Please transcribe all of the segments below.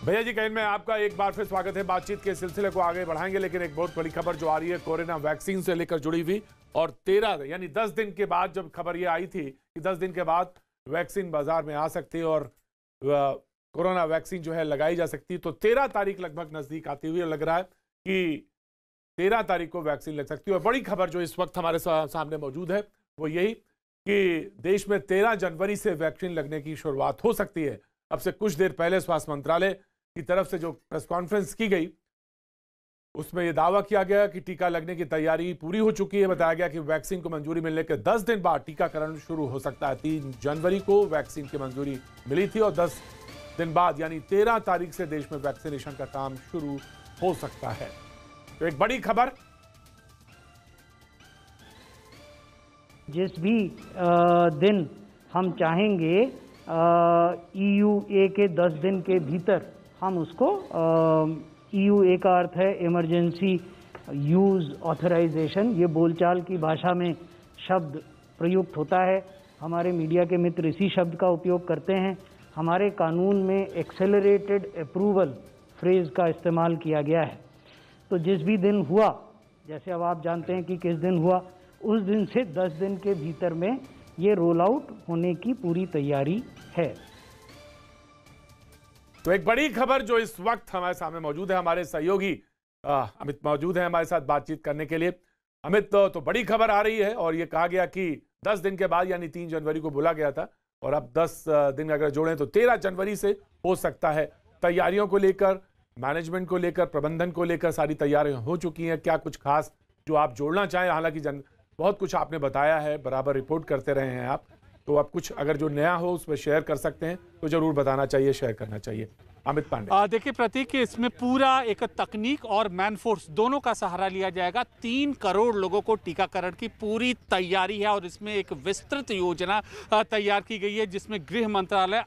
भैया जी कहीं में आपका एक बार फिर स्वागत है। बातचीत के सिलसिले को आगे बढ़ाएंगे, लेकिन एक बहुत बड़ी खबर जो आ रही है कोरोना वैक्सीन से लेकर जुड़ी हुई, और 13 यानी 10 दिन के बाद जब खबर ये आई थी कि 10 दिन के बाद वैक्सीन बाजार में आ सकती है और कोरोना वैक्सीन जो है लगाई जा सकती है, तो 13 तारीख लगभग नजदीक आती हुई लग रहा है कि 13 तारीख को वैक्सीन लग सकती है। और बड़ी खबर जो इस वक्त हमारे सामने मौजूद है वो यही कि देश में 13 जनवरी से वैक्सीन लगने की शुरुआत हो सकती है। अब से कुछ देर पहले स्वास्थ्य मंत्रालय की तरफ से जो प्रेस कॉन्फ्रेंस की गई उसमें यह दावा किया गया कि टीका लगने की तैयारी पूरी हो चुकी है। बताया गया कि वैक्सीन को मंजूरी मिलने के 10 दिन बाद टीकाकरण शुरू हो सकता है। 3 जनवरी को वैक्सीन की मंजूरी मिली थी और 10 दिन बाद यानी 13 तारीख से देश में वैक्सीनेशन का काम शुरू हो सकता है। तो एक बड़ी खबर, जिस भी दिन हम चाहेंगे EUA के 10 दिन के भीतर हम उसको EUA का अर्थ है इमरजेंसी यूज ऑथराइजेशन, ये बोलचाल की भाषा में शब्द प्रयुक्त होता है। हमारे मीडिया के मित्र इसी शब्द का उपयोग करते हैं। हमारे कानून में एक्सेलरेटेड अप्रूवल फ्रेज का इस्तेमाल किया गया है। तो जिस भी दिन हुआ, जैसे अब आप जानते हैं कि किस दिन हुआ, उस दिन से 10 दिन के भीतर में ये रोल आउट होने की पूरी तैयारी है। तो एक बड़ी खबर जो इस वक्त हमारे सामने मौजूद है, हमारे सहयोगी अमित मौजूद है हमारे साथ बातचीत करने के लिए। अमित, तो बड़ी खबर आ रही है और ये कहा गया कि 10 दिन के बाद यानी 3 जनवरी को बोला गया था और अब 10 दिन अगर जोड़ें तो 13 जनवरी से हो सकता है। तैयारियों को लेकर, मैनेजमेंट को लेकर, प्रबंधन को लेकर सारी तैयारियां हो चुकी हैं। क्या कुछ खास जो आप जोड़ना चाहें? हालांकि बहुत कुछ आपने बताया है, बराबर रिपोर्ट करते रहे हैं आप, तो अब कुछ अगर जो नया हो उसमें शेयर कर सकते हैं तो जरूर बताना चाहिए, शेयर करना चाहिए। अमित पांडे। देखिए प्रतीक, इसमें पूरा एक तकनीक और मैन फोर्स दोनों का सहारा लिया जाएगा। 3 करोड़ लोगों को टीकाकरण की पूरी तैयारी है और इसमें एक विस्तृत योजना तैयार की गई है, जिसमें गृह मंत्रालय,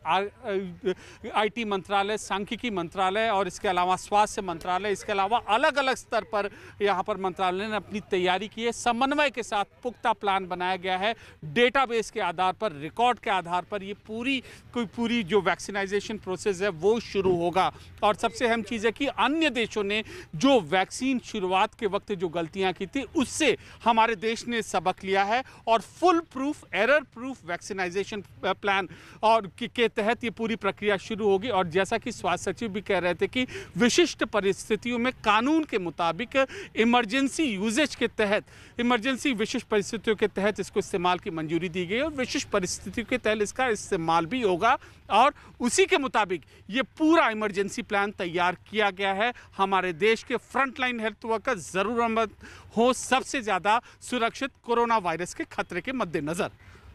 IT मंत्रालय, सांख्यिकी मंत्रालय और इसके अलावा स्वास्थ्य मंत्रालय, इसके अलावा अलग अलग स्तर पर यहाँ पर मंत्रालय ने अपनी तैयारी की है। समन्वय के साथ पुख्ता प्लान बनाया गया है। डेटाबेस के आधार पर, रिकॉर्ड के आधार पर ये पूरी जो वैक्सीनाइजेशन प्रोसेस है वो शुरू होगा। और सबसे अहम चीज है कि अन्य देशों ने जो वैक्सीन शुरुआत के वक्त जो गलतियां की थी उससे हमारे देश ने सबक लिया है और full proof, error proof vaccinisation plan और के तहत ये पूरी प्रक्रिया शुरू होगी। और जैसा कि स्वास्थ्य सचिव भी कह रहे थे कि विशिष्ट परिस्थितियों में कानून के मुताबिक इमरजेंसी यूजेज के तहत, इमरजेंसी विशिष्ट परिस्थितियों के तहत इसको इस्तेमाल की मंजूरी दी गई और विशिष्ट परिस्थितियों के तहत इसका इस्तेमाल भी होगा और उसी के मुताबिक ये पूरा इमरजेंसी प्लान तैयार किया गया है। हमारे देश के फ्रंटलाइन हेल्थ वर्कर जरूरतमंद हो सबसे ज्यादा सुरक्षित कोरोना वायरस के खतरे के मद्देनजर।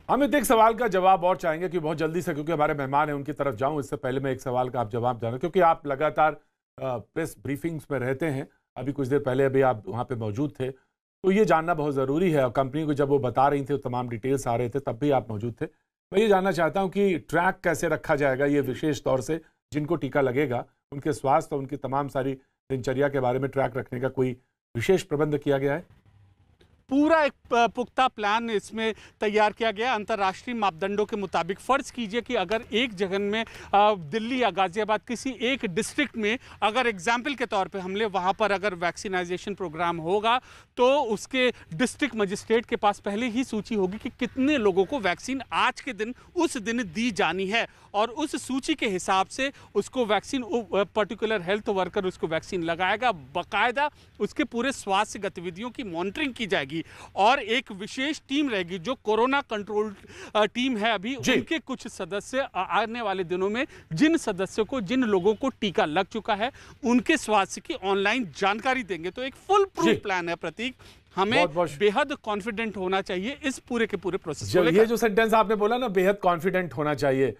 अमित, एक सवाल का जवाब और चाहेंगे कि बहुत जल्दी से, क्योंकि हमारे मेहमान हैं उनकी तरफ जाऊं, इससे पहले मैं एक सवाल का आप जवाब जाना, क्योंकि आप लगातार प्रेस ब्रीफिंग्स में रहते हैं। अभी कुछ देर पहले अभी आप वहां पे मौजूद थे, तो ये जानना बहुत जरूरी है। और कंपनी को जब वो बता रही थी, तमाम डिटेल्स आ रहे थे, तब भी आप मौजूद थे। मैं ये जानना चाहता हूं कि ट्रैक कैसे रखा जाएगा, ये विशेष तौर से जिनको टीका लगेगा उनके स्वास्थ्य और उनकी तमाम सारी दिनचर्या के बारे में ट्रैक रखने का कोई विशेष प्रबंध किया गया है? पूरा एक पुख्ता प्लान इसमें तैयार किया गया अंतर्राष्ट्रीय मापदंडों के मुताबिक। फर्ज कीजिए कि अगर एक जगह में दिल्ली या गाजियाबाद किसी एक डिस्ट्रिक्ट में अगर एग्जाम्पल के तौर पे हमले वहाँ पर अगर वैक्सीनाइजेशन प्रोग्राम होगा तो उसके डिस्ट्रिक्ट मजिस्ट्रेट के पास पहले ही सूची होगी कि कितने लोगों को वैक्सीन आज के दिन उस दिन दी जानी है और उस सूची के हिसाब से उसको वैक्सीन, पर्टिकुलर हेल्थ वर्कर उसको वैक्सीन लगाएगा। बाकायदा उसके पूरे स्वास्थ्य गतिविधियों की मॉनिटरिंग की जाएगी और एक विशेष टीम रहेगी जो कोरोना कंट्रोल टीम है। अभी उनके कुछ सदस्य आने वाले दिनों में जिन सदस्यों को, जिन लोगों को टीका लग चुका है उनके स्वास्थ्य की ऑनलाइन जानकारी देंगे। तो एक फुल प्रूफ प्लान है प्रतीक। हमें बेहद कॉन्फिडेंट होना चाहिए इस पूरे के पूरे प्रोसेस को लेकर। ये जो सेंटेंस आपने बोला ना, बेहद कॉन्फिडेंट होना चाहिए,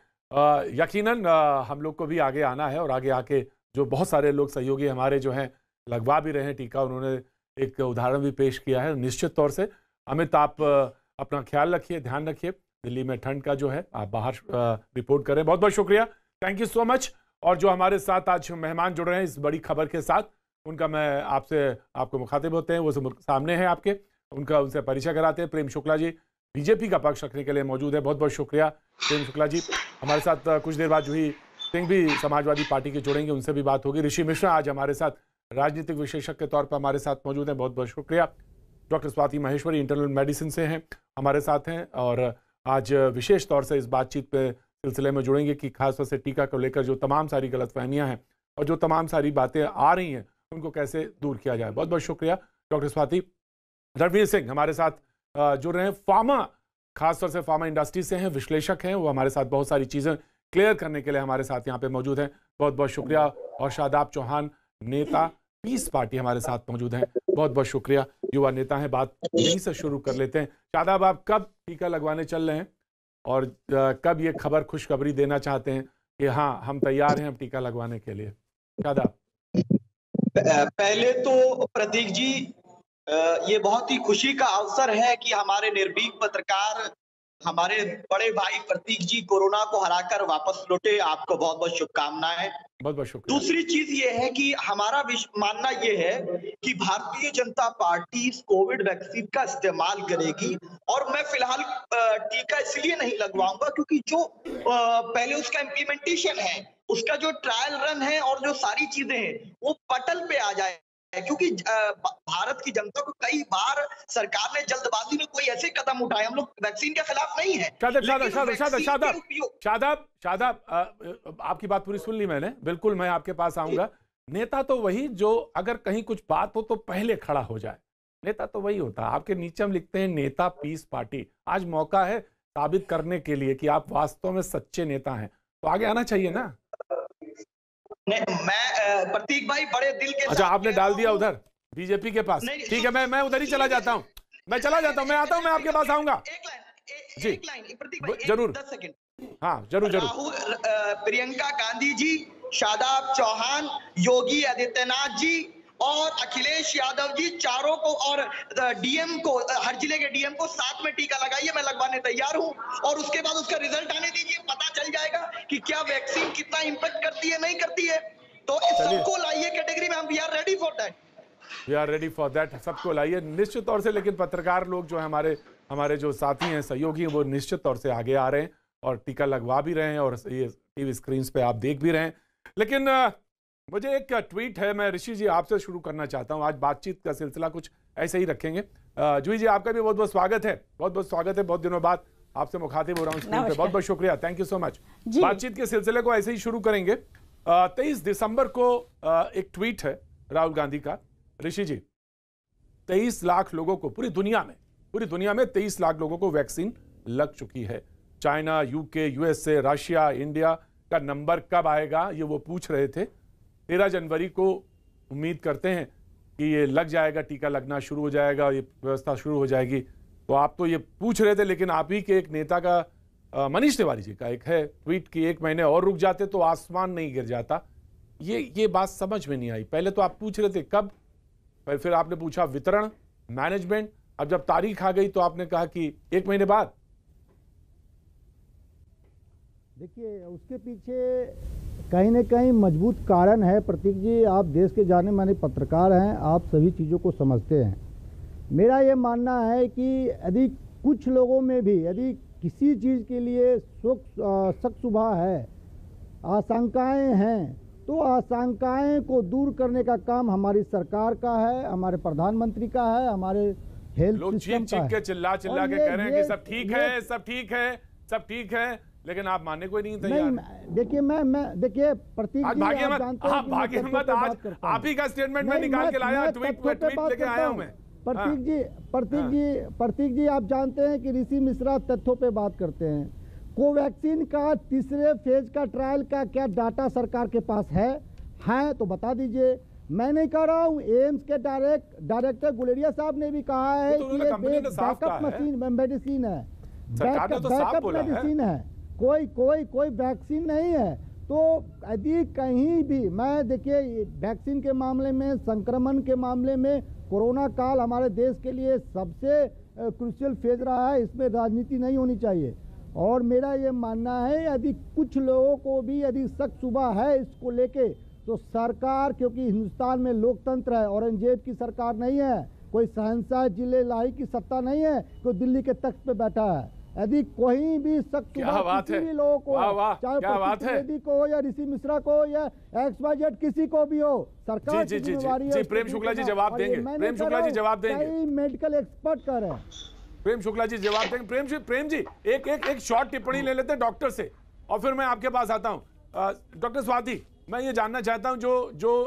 यकीनन हम लोग को भी आगे आना है और आगे आके जो बहुत सारे लोग सहयोगी हमारे जो हैं लगवा भी रहे हैं टीका, उन्होंने एक उदाहरण भी पेश किया है। निश्चित तौर से अमित, आप अपना ख्याल रखिए, ध्यान रखिए। दिल्ली में ठंड का जो है आप बाहर रिपोर्ट करें। बहुत बहुत शुक्रिया, थैंक यू सो मच। और जो हमारे साथ आज मेहमान जुड़ रहे हैं इस बड़ी खबर के साथ, उनका मैं आपको मुखातिब होते हैं, वो सामने हैं आपके, उनसे परिचय कराते हैं। प्रेम शुक्ला जी बीजेपी का पक्ष रखने के लिए मौजूद है। बहुत बहुत शुक्रिया प्रेम शुक्ला जी। हमारे साथ कुछ देर बाद जूही सिंह भी समाजवादी पार्टी के जुड़ेंगे, उनसे भी बात होगी। ऋषि मिश्रा आज हमारे साथ राजनीतिक विशेषज्ञ के तौर पर हमारे साथ मौजूद हैं, बहुत बहुत शुक्रिया। Doctor Swati Maheshwari internal medicine से हैं, हमारे साथ हैं और आज विशेष तौर से इस बातचीत पे सिलसिले में जुड़ेंगे कि खासतौर से टीका को लेकर जो तमाम सारी गलतफहमियां हैं और जो तमाम सारी बातें आ रही हैं उनको कैसे दूर किया जाए। बहुत बहुत शुक्रिया डॉक्टर स्वाति। रणवीर सिंह हमारे साथ जुड़ रहे हैं, फार्मा खासतौर से फार्मा इंडस्ट्री से हैं, विश्लेषक हैं, वो हमारे साथ बहुत सारी चीज़ें क्लियर करने के लिए हमारे साथ यहाँ पे मौजूद हैं, बहुत बहुत शुक्रिया। और शादाब चौहान नेता पीस पार्टी हमारे साथ मौजूद हैं, बहुत बहुत शुक्रिया, युवा नेता हैं। बात यहीं से शुरू कर लेते हैं। शादाब, आप कब टीका लगवाने चल रहे हैं और कब ये खबर खुशखबरी देना चाहते हैं कि हाँ हम तैयार हैं अब टीका लगवाने के लिए? शादाब। पहले तो प्रतीक जी, ये बहुत ही खुशी का अवसर है कि हमारे निर्भीक पत्रकार हमारे बड़े भाई प्रतीक जी कोरोना को हराकर वापस लौटे। आपको बहुत बहुत शुभकामनाएं। बहुत बहुत शुक्रिया। दूसरी चीज ये है कि हमारा मानना ये है कि Bharatiya Janata party Covid vaccine का इस्तेमाल करेगी और मैं फिलहाल टीका इसलिए नहीं लगवाऊंगा क्योंकि जो पहले उसका इम्प्लीमेंटेशन है, उसका जो ट्रायल रन है और जो सारी चीजें हैं वो पटल पे आ जाए, क्योंकि भारत की जनता को कई बार सरकार ने जल्दबाजी में कोई ऐसे कदम उठाए। हम लोग वैक्सीन के खिलाफ नहीं है। शादाब, आपकी बात पूरी सुन ली मैंने, बिल्कुल मैं आपके पास आऊंगा। नेता तो वही जो अगर कहीं कुछ बात हो तो पहले खड़ा हो जाए, नेता तो वही होता है। आपके नीचे हम लिखते हैं नेता पीस पार्टी। आज मौका है साबित करने के लिए कि आप वास्तव में सच्चे नेता हैं, तो आगे आना चाहिए ना। मैं प्रतीक भाई बड़े दिल के अच्छा, आपने डाल दिया उधर बीजेपी के पास, ठीक है, मैं उधर ही चला जाता हूँ, मैं चला जाता हूँ, मैं आता हूँ, मैं आपके पास आऊंगा जी, प्रतीक भाई जरूर 10 सेकंड। हाँ जरूर जरूर। राहुल, प्रियंका गांधी जी, शादाब चौहान, योगी आदित्यनाथ जी और अखिलेश यादव जी, चारों को और डीएम को, हर जिले के डीएम को साथ में टीका लगाइए। मैं लगवाने तैयार हूं और उसके बाद उसका रिजल्ट आने दीजिए, पता चल जाएगा कि क्या वैक्सीन कितना इंपैक्ट करती है, नहीं करती है। तो इस सबको लाइए कैटेगरी में, हम we are ready for that. We are ready for that, सबको लाइए निश्चित तौर से। लेकिन पत्रकार लोग जो है हमारे जो साथी हैं, सहयोगी हैं, वो निश्चित तौर से आगे आ रहे हैं और टीका लगवा भी रहे हैं और ये टीवी स्क्रीन पे आप देख भी रहे हैं। लेकिन मुझे एक ट्वीट है, मैं ऋषि जी आपसे शुरू करना चाहता हूं। आज बातचीत का सिलसिला कुछ ऐसे ही रखेंगे। जूही जी, आपका भी बहुत बहुत स्वागत है, बहुत बहुत स्वागत है। बहुत दिनों बाद आपसे मुखातिब हो रहा हूं स्क्रीन पे, बहुत बहुत शुक्रिया, थैंक यू सो मच। बातचीत के सिलसिले को ऐसे ही शुरू करेंगे। 23 दिसंबर को एक ट्वीट है राहुल गांधी का। ऋषि जी, 23 लाख लोगों को पूरी दुनिया में 23 लाख लोगों को वैक्सीन लग चुकी है। China, UK, USA, Russia, India का नंबर कब आएगा ये वो पूछ रहे थे। 13 जनवरी को उम्मीद करते हैं कि ये लग जाएगा, टीका लगना शुरू हो जाएगा, ये व्यवस्था शुरू हो जाएगी। तो आप तो ये पूछ रहे थे, लेकिन आप ही के एक नेता का मनीष तिवारी जी का एक है ट्वीट कि 1 महीने और रुक जाते तो आसमान नहीं गिर जाता। ये बात समझ में नहीं आई। पहले तो आप पूछ रहे थे कब, फिर आपने पूछा वितरण, मैनेजमेंट, अब जब तारीख आ गई तो आपने कहा कि 1 महीने बाद। देखिए, उसके पीछे कहीं न कहीं मजबूत कारण है। प्रतीक जी, आप देश के जाने माने पत्रकार हैं, आप सभी चीज़ों को समझते हैं। मेरा ये मानना है कि यदि कुछ लोगों में भी यदि किसी चीज़ के लिए शक शुबा है, आशंकाएं हैं, तो आशंकाएं को दूर करने का काम हमारी सरकार का है, हमारे प्रधानमंत्री का है, हमारे हेल्थ लोग सिस्टम का है। के चिल्ला के कह रहे हैं कि सब ठीक है, सब ठीक है, सब ठीक है, लेकिन आप मानने को ही नहीं तैयार। देखिए, मैं देखिए प्रतीक जी, भाग्य मत, आज आप ही का स्टेटमेंट में निकाल के लाया, ट्वीट लेके आया हूं मैं। प्रतीक जी, आप जानते हैं कि ऋषि मिश्रा तथ्यों पे बात करते हैं। कोवैक्सीन का तीसरे फेज का ट्रायल का क्या डाटा सरकार के पास है तो बता दीजिए। मैं नहीं कह रहा हूँ, एम्स के डायरेक्टर गुलेरिया साहब ने भी कहा है कि ये बैकअप मशीन मेडिसिन है, बैकअप मेडिसिन है, कोई वैक्सीन नहीं है। तो यदि कहीं भी, मैं देखिए वैक्सीन के मामले में, संक्रमण के मामले में कोरोना काल हमारे देश के लिए सबसे क्रूशियल फेज रहा है, इसमें राजनीति नहीं होनी चाहिए। और मेरा ये मानना है यदि कुछ लोगों को भी यदि शक शुबा है इसको लेके, तो सरकार, क्योंकि हिंदुस्तान में लोकतंत्र है, औरंगजेब की सरकार नहीं है, कोई शहंशाह जिले लाही की सत्ता नहीं है, कोई दिल्ली के तख्त पे बैठा है। यदि कोई भी शख्स किसी भी लोगों को, चाहे प्रतीक त्रिवेदी को हो या ऋषि मिश्रा को या XYZ किसी को भी हो, सरकार की जिम्मेदारी है। प्रेम शुक्ला जी जवाब देंगे, प्रेम शुक्ला जी जवाब देंगे, मेडिकल एक्सपर्ट कह रहे हैं। प्रेम शुक्ला जी जवाब देंगे। प्रेम जी एक शॉर्ट टिप्पणी ले लेते हैं डॉक्टर से और फिर मैं आपके पास आता हूं। डॉक्टर स्वाति, मैं ये जानना चाहता हूं जो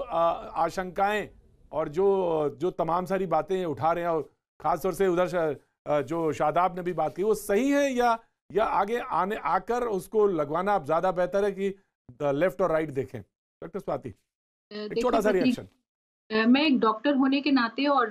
आशंकाएं और जो तमाम सारी बातें उठा रहे हैं और खासतौर से उधर जो शादाब ने भी बात की, वो सही है या आगे आकर उसको लगवाना अब ज्यादा बेहतर है कि लेफ्ट और राइट देखें? डॉक्टर स्वाति, एक छोटा सा रिएक्शन। मैं एक डॉक्टर होने के नाते और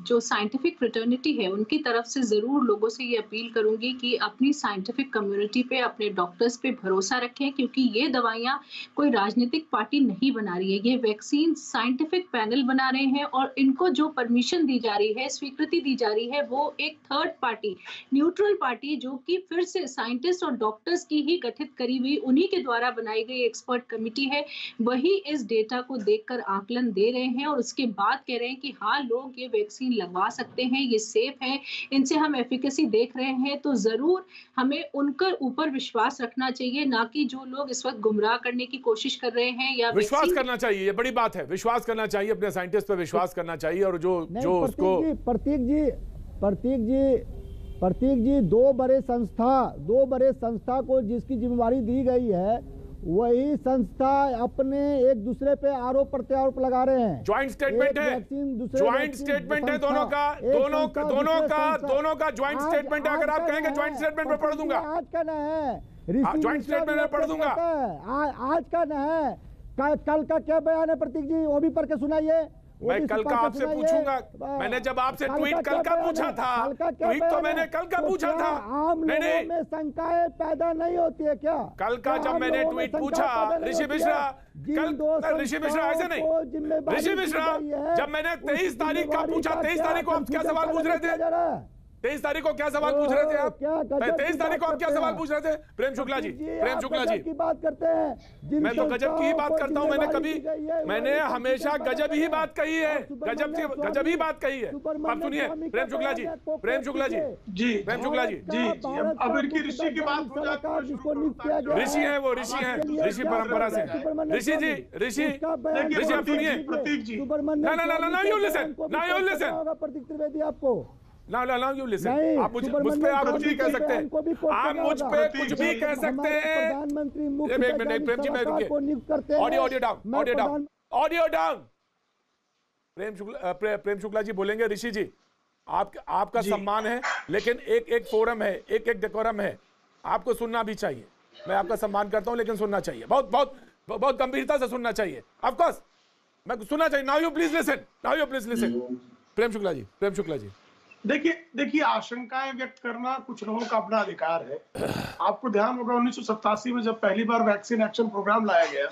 जो साइंटिफिक फ्रेटर्निटी है उनकी तरफ से ज़रूर लोगों से ये अपील करूंगी कि अपनी साइंटिफिक कम्युनिटी पे, अपने डॉक्टर्स पे भरोसा रखें, क्योंकि ये दवाइयाँ कोई राजनीतिक पार्टी नहीं बना रही है। ये वैक्सीन साइंटिफिक पैनल बना रहे हैं और इनको जो परमिशन दी जा रही है, स्वीकृति दी जा रही है, वो एक थर्ड पार्टी, न्यूट्रल पार्टी, जो कि फिर से साइंटिस्ट और डॉक्टर्स की ही गठित करी हुई, उन्हीं के द्वारा बनाई गई एक्सपर्ट कमेटी है, वही इस डेटा को देखकर आकलन दे रहे हैं और उसके बाद कह रहे हैं कि हाँ, लोग ये वैक्सीन लगवा सकते हैं, ये सेफ है, इनसे हम एफिकेसी देख रहे हैं। तो जरूर हमें उनके ऊपर विश्वास रखना चाहिए, ना कि जो लोग इस वक्त गुमराह करने की कोशिश कर रहे हैं। या विश्वास करना चाहिए, ये बड़ी बात है, विश्वास करना चाहिए, अपने साइंटिस्ट पर विश्वास करना चाहिए। और जो उसको प्रतीक जी दो बड़े संस्था को जिसकी जिम्मेवारी दी गई है, वही संस्था अपने एक दूसरे पे आरोप प्रत्यारोप लगा रहे हैं। ज्वाइंट स्टेटमेंट है, ज्वाइंट स्टेटमेंट है दोनों का ज्वाइंट स्टेटमेंट है। अगर आप कहेंगे ज्वाइंट स्टेटमेंट में पढ़ दूंगा, आज का न है, ज्वाइंट स्टेटमेंट में पढ़ दूंगा, आज का न है, कल का क्या बयान है प्रतीक जी, वो भी पढ़ के सुनाइए। मैं कल का आपसे पूछूंगा। मैंने जब आपसे ट्वीट कल का पूछा था, ट्वीट तो मैंने कल का पूछा था। नहीं, में शंकाएं पैदा नहीं होती है क्या? कल का जब मैंने ट्वीट पूछा, ऋषि मिश्रा, ऋषि मिश्रा ऐसे नहीं, ऋषि मिश्रा, जब मैंने 23 तारीख का पूछा, 23 तारीख को आप क्या सवाल पूछ रहे थे? 23 तारीख को क्या सवाल पूछ रहे थे आप? 23 तारीख को आप क्या सवाल पूछ रहे थे? प्रेम शुक्ला जी, प्रेम शुक्ला जी की बात करते हैं। मैं तो गजब की ही बात करता हूं। मैंने हमेशा गजब ही बात कही है, गजब ही बात कही है। अब सुनिए प्रेम शुक्ला जी, प्रेम शुक्ला जी, प्रेम शुक्ला जी, अब इनकी ऋषि की बात हो जाती है। ऋषि है वो, ऋषि है, ऋषि परंपरा से। ऋषि जी, ऋषि आप सुनिए। प्रतीक जी, ना यू लिसन, प्रतीक त्रिवेदी आपको ना यू लिसन, आप मुझ पे आप कुछ भी कह सकते हैं, आप मुझ पे कुछ भी कह सकते हैं। प्रधानमंत्री प्रेम जी, मैं रुकिए, ऑडियो डाउन। प्रेम शुक्ला जी बोलेंगे। ऋषि जी, आपका सम्मान है, लेकिन एक फोरम है, एक डेकोरम है, आपको सुनना भी चाहिए। मैं आपका सम्मान करता हूं, लेकिन सुनना चाहिए, बहुत गंभीरता से सुनना चाहिए। ऑफ कोर्स मैं सुनना चाहिए। Now you please listen, Prem Shukla ji. देखिए आशंकाएं व्यक्त करना कुछ लोगों का अपना अधिकार है। आपको ध्यान होगा 1987 में जब पहली बार वैक्सीन एक्शन प्रोग्राम लाया गया,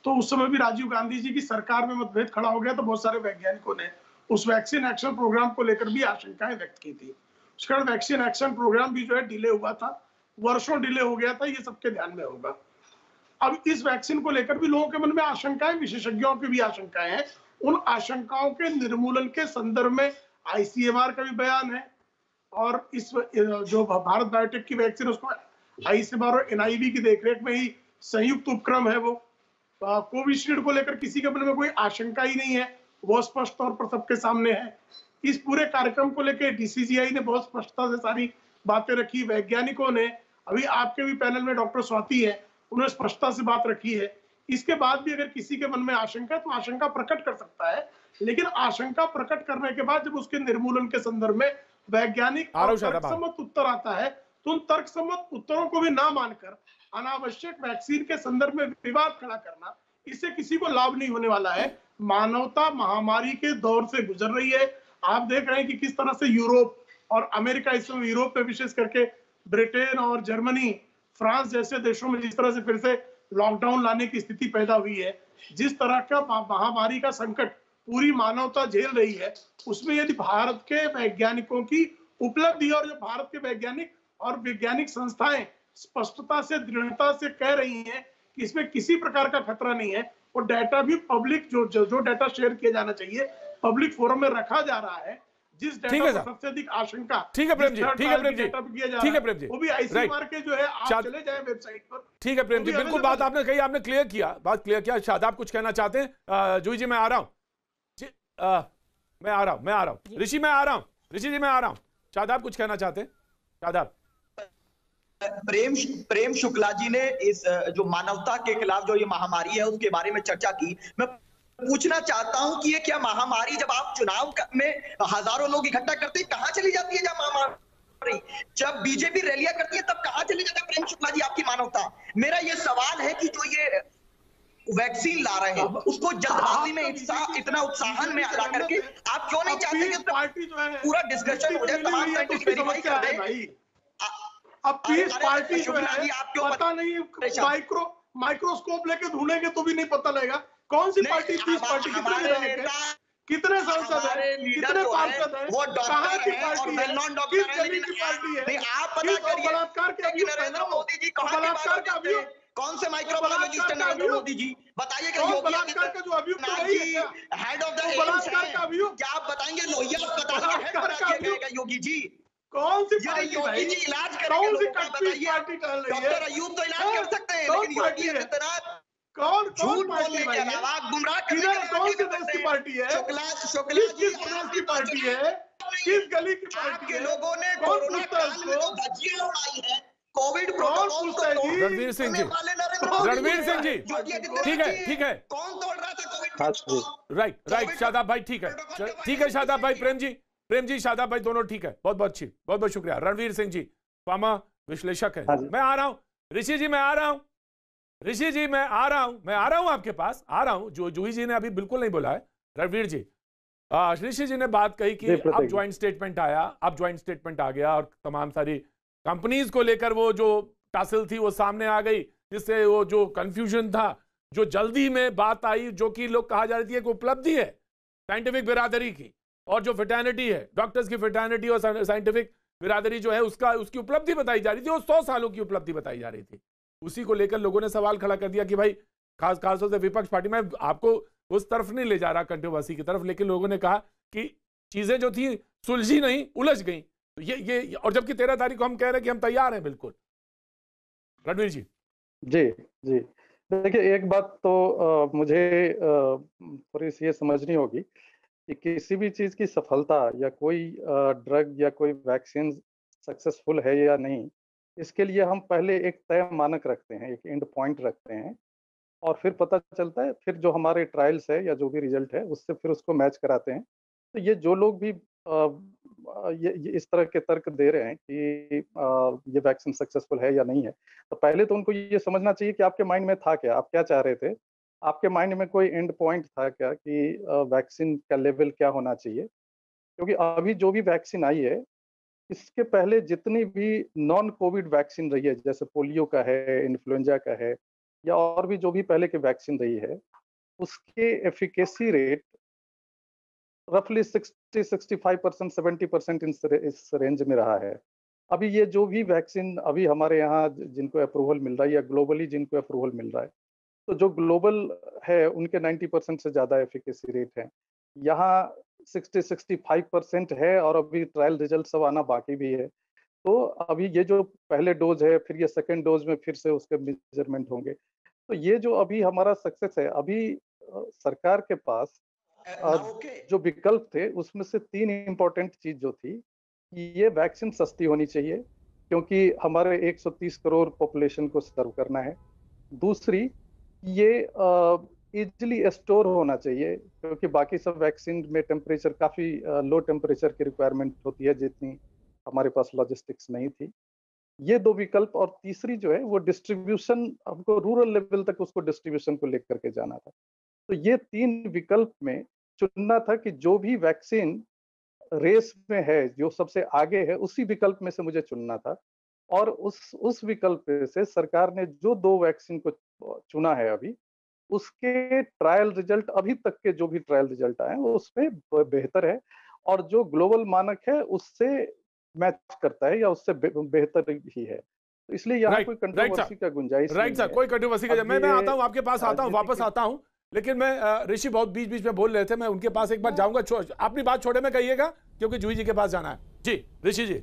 तो उस समय भी राजीव गांधी जी की सरकार में मतभेद खड़ा हो गया, तो बहुत सारे वैज्ञानिकों ने उस वैक्सीन एक्शन प्रोग्राम को लेकर भी आशंकाएं व्यक्त की थी। उसके बाद वैक्सीन एक्शन प्रोग्राम भी जो है डिले हुआ था, वर्षों डिले हो गया था, ये सबके ध्यान में होगा। अब इस वैक्सीन को लेकर भी लोगों के मन में आशंकाएं, विशेषज्ञों की भी आशंकाएं हैं। उन आशंकाओं के निर्मूलन के संदर्भ में ICMR का भी बयान है, और इस जो भारत बायोटेक की वैक्सीन, उसको ICMR और NIV की देखरेख में ही संयुक्त उपक्रम है। वो कोविशील्ड को लेकर किसी के मन में कोई आशंका ही नहीं है, वो स्पष्ट तौर पर सबके सामने है। इस पूरे कार्यक्रम को लेकर DCGI ने बहुत स्पष्टता से सारी बातें रखी। वैज्ञानिकों ने, अभी आपके भी पैनल में डॉक्टर स्वाति है, उन्होंने स्पष्टता से बात रखी है। इसके बाद भी अगर किसी के मन में आशंका है तो आशंका प्रकट कर सकता है, लेकिन आशंका प्रकट करने के बाद जब उसके निर्मूलन के संदर्भ में वैज्ञानिक तर्कसम्मत उत्तर आता है, तो उन तर्कसम्मत उत्तरों को भी ना मानकर अनावश्यक वैक्सीन के संदर्भ में विवाद खड़ा करना, इससे किसी को लाभ नहीं होने वाला है। मानवता महामारी के दौर से गुजर रही है। आप देख रहे हैं कि किस तरह से यूरोप और अमेरिका, इस समय यूरोप में विशेष करके ब्रिटेन और जर्मनी, फ्रांस जैसे देशों में जिस तरह से फिर से लॉकडाउन लाने की स्थिति पैदा हुई है, जिस तरह का महामारी का संकट पूरी मानवता झेल रही है, उसमें यदि भारत के वैज्ञानिकों की उपलब्धि और जो भारत के वैज्ञानिक और वैज्ञानिक संस्थाएं स्पष्टता से, दृढ़ता से कह रही हैं कि इसमें किसी प्रकार का खतरा नहीं है, और डाटा भी पब्लिक जो डाटा शेयर किया जाना चाहिए पब्लिक फोरम में रखा जा रहा है, जिस ठीक डेटा है पर सर। सबसे अधिक आशंका, ठीक है प्रेम जी, जिस ठीक है प्रेम जी, डेटा पे किया जा ठीक रहा है प्रेम जी, वो भी आईसी राइट। मार के जो है आप शाद- चले जाए वेबसाइट पर। ठीक है प्रेम जी, वो भी बिल्कुल available बात आपने कही, आपने क्लियर किया, बात क्लियर किया। शादाब कुछ कहना चाहते हैं? जूही जी मैं आ रहा हूँ जी, मैं आ रहा हूँ ऋषि, मैं आ रहा हूँ ऋषि जी, मैं आ रहा हूँ। शादाब कुछ कहना चाहते हैं? शादाब। प्रेम शुक्ला जी ने इस जो मानवता के खिलाफ जो ये महामारी है उसके बारे में चर्चा की। मैं पूछना चाहता हूं कि ये क्या महामारी, जब आप चुनाव में हजारों लोग इकट्ठा करते हैं, कहां चली जाती है जब महामारी? जब बीजेपी रैलियां करती है तब कहां चली जाती है प्रेम शुक्ला जी आपकी मानवता? मेरा ये सवाल है कि जो ये वैक्सीन ला रहे हैं उसको जल्दबाजी में इतना उत्साहन में ला करके आप क्यों नहीं चाहते कि पार्टी जो है पूरा डिस्कशन हो जाए, तमाम साइंटिफिक वेरीफाई कर दे? भाई अब पीस पार्टी जो है पता नहीं माइक्रोस्कोप लेके ढूंढेंगे तो भी नहीं पता लगेगा कौन सी पार्टी पीस पार्टी। कितने सांसद है, कितने पार्षद है, कहाँ की पार्टी है, किस गली की पार्टी है, किस बलात्कार के अभियुक्त है ना वो, बलात्कार का अभियुक्त कौन से माइक्रोबायोलॉजिस्ट हैं नरेंद्र मोदी जी? बताइए कि योगी बलात्कार का जो अभियुक्त वही है क्या? हेड ऑफ द बलात्कार का अभियुक्त क्या आप बताएंगे? लोहिया अस्पताल का हेड बना दिया गया योगी जी। कौन सी योगी पार्टी जी इलाज कौन करेंगे सी लोगों का, बताइए। पार्टी टहल रही है? डॉक्टर अयूब तो इलाज कर सकते हैं, कौन लेकिन पार्टी योगी है? इतना कौन झूठ पार्टी बोलने के भाई है? अलावा गुमराह करने किधर के कौन सी अलावा देश की पार्टी है? शुक्ला किस प्रदेश की पार्टी है? किस गली की पार्टी आपके है? लोगों ने कौन कोरोना पूछता है काल में जो उसको? धज्जियां उड़ाई है, कोविड कौन प्रोटोकॉल पूछता है को जी? रणवीर सिंह जी, रणवीर सिंह जी, ठीक है ठीक है, कौन तोड़ रहा था कोविड हाँ प्रोटोकॉल? राइट राइट शादाब भाई, ठीक है ठीक है शादाब भाई, प्रेम जी शादाब भाई दोनों ठीक है, बहुत बहुत अच्छी, बहुत बहुत शुक्रिया। रणवीर सिंह जी फार्मा विश्लेषक है। हाँ जी। मैं आ रहा हूँ ऋषि जी, मैं आ रहा हूँ ऋषि जी, मैं आ रहा हूँ आपके पास आ रहा हूँ। जो जूही जी ने अभी बिल्कुल नहीं बोला है, रणवीर जी, ऋषि जी ने बात कही कि अब ज्वाइंट स्टेटमेंट आया, अब ज्वाइंट स्टेटमेंट आ गया और तमाम सारी कंपनीज को लेकर वो जो टासिल थी वो सामने आ गई, जिससे वो जो कंफ्यूजन था, जो जल्दी में बात आई, जो कि लोग कहा जा रही थी एक उपलब्धि है साइंटिफिक बिरादरी की, और जो फिटर्निटी है, डॉक्टर्स की फिटर्निटी और साइंटिफिक बिरादरी जो है उसकी उपलब्धि बताई जा रही थी, वो 100 सालों की उपलब्धि बताई जा रही थी। उसी को लेकर लोगों ने सवाल खड़ा कर दिया कि भाई खास तौर से विपक्ष पार्टी, में आपको उस तरफ नहीं ले जा रहा कंट्रोवर्सी की तरफ, लेकिन लोगों ने कहा कि चीजें जो थी सुलझी नहीं, उलझ गई। तो ये और जबकि 13 तारीख को हम कह रहे हैं कि हम तैयार हैं बिल्कुल। रणवीर जी। जी जी, देखिए एक बात तो मुझे थोड़ी सी ये समझनी होगी कि किसी भी चीज की सफलता या कोई ड्रग या कोई वैक्सीन सक्सेसफुल है या नहीं, इसके लिए हम पहले एक तय मानक रखते हैं, एक एंड पॉइंट रखते हैं, और फिर पता चलता है, फिर जो हमारे ट्रायल्स है या जो भी रिजल्ट है उससे फिर उसको मैच कराते हैं। तो ये जो लोग भी ये इस तरह के तर्क दे रहे हैं कि ये वैक्सीन सक्सेसफुल है या नहीं है, तो पहले तो उनको ये समझना चाहिए कि आपके माइंड में था क्या, आप क्या चाह रहे थे, आपके माइंड में कोई एंड पॉइंट था क्या कि वैक्सीन का लेवल क्या होना चाहिए। क्योंकि अभी जो भी वैक्सीन आई है, इसके पहले जितनी भी नॉन कोविड वैक्सीन रही है, जैसे पोलियो का है, इन्फ्लुएंजा का है, या और भी जो भी पहले की वैक्सीन रही है, उसके एफिकेसी रेट रफली 60-65%, 70% इस रेंज में रहा है। अभी ये जो भी वैक्सीन अभी हमारे यहाँ जिनको अप्रूवल मिल रहा है या ग्लोबली जिनको अप्रूवल मिल रहा है, तो जो ग्लोबल है उनके 90% से ज़्यादा एफिकेसी रेट है। यहाँ 60-65% है और अभी ट्रायल रिजल्ट सब आना बाकी भी है। तो अभी ये जो पहले डोज है, फिर ये सेकेंड डोज में फिर से उसके मेजरमेंट होंगे। तो ये जो अभी हमारा सक्सेस है, अभी सरकार के पास जो विकल्प थे उसमें से 3 इम्पोर्टेंट चीज जो थी, ये वैक्सीन सस्ती होनी चाहिए क्योंकि हमारे 130 करोड़ पॉपुलेशन को सर्व करना है। दूसरी, ये इजिली स्टोर होना चाहिए क्योंकि बाकी सब वैक्सीन में टेम्परेचर काफ़ी लो टेम्परेचर की रिक्वायरमेंट होती है, जितनी हमारे पास लॉजिस्टिक्स नहीं थी। ये 2 विकल्प, और तीसरी जो है वो डिस्ट्रीब्यूशन, हमको रूरल लेवल तक उसको डिस्ट्रीब्यूशन को लेकर के जाना था। तो ये 3 विकल्प में चुनना था कि जो भी वैक्सीन रेस में है, जो सबसे आगे है, उसी विकल्प में से मुझे चुनना था। और उस विकल्प से सरकार ने जो 2 वैक्सीन को चुना है अभी, उसके ट्रायल रिजल्ट, अभी तक के जो भी ट्रायल रिजल्ट आए वो उसमें बेहतर है और जो ग्लोबल मानक है उससे मैच करता है या उससे बेहतर ही है। तो इसलिए यहाँ कोई कंट्रोवर्सी का गुंजाइश राइट सर, कोई कंट्रोवर्सी का मैं आता हूँ आपके पास, आता हूँ, वापस आता हूँ लेकिन मैं ऋषि बहुत बीच बीच में बोल रहे थे, मैं उनके पास एक बार जाऊंगा। अपनी बात छोड़े में कहिएगा, क्योंकि जूही जी के पास जाना है। जी ऋषि जी।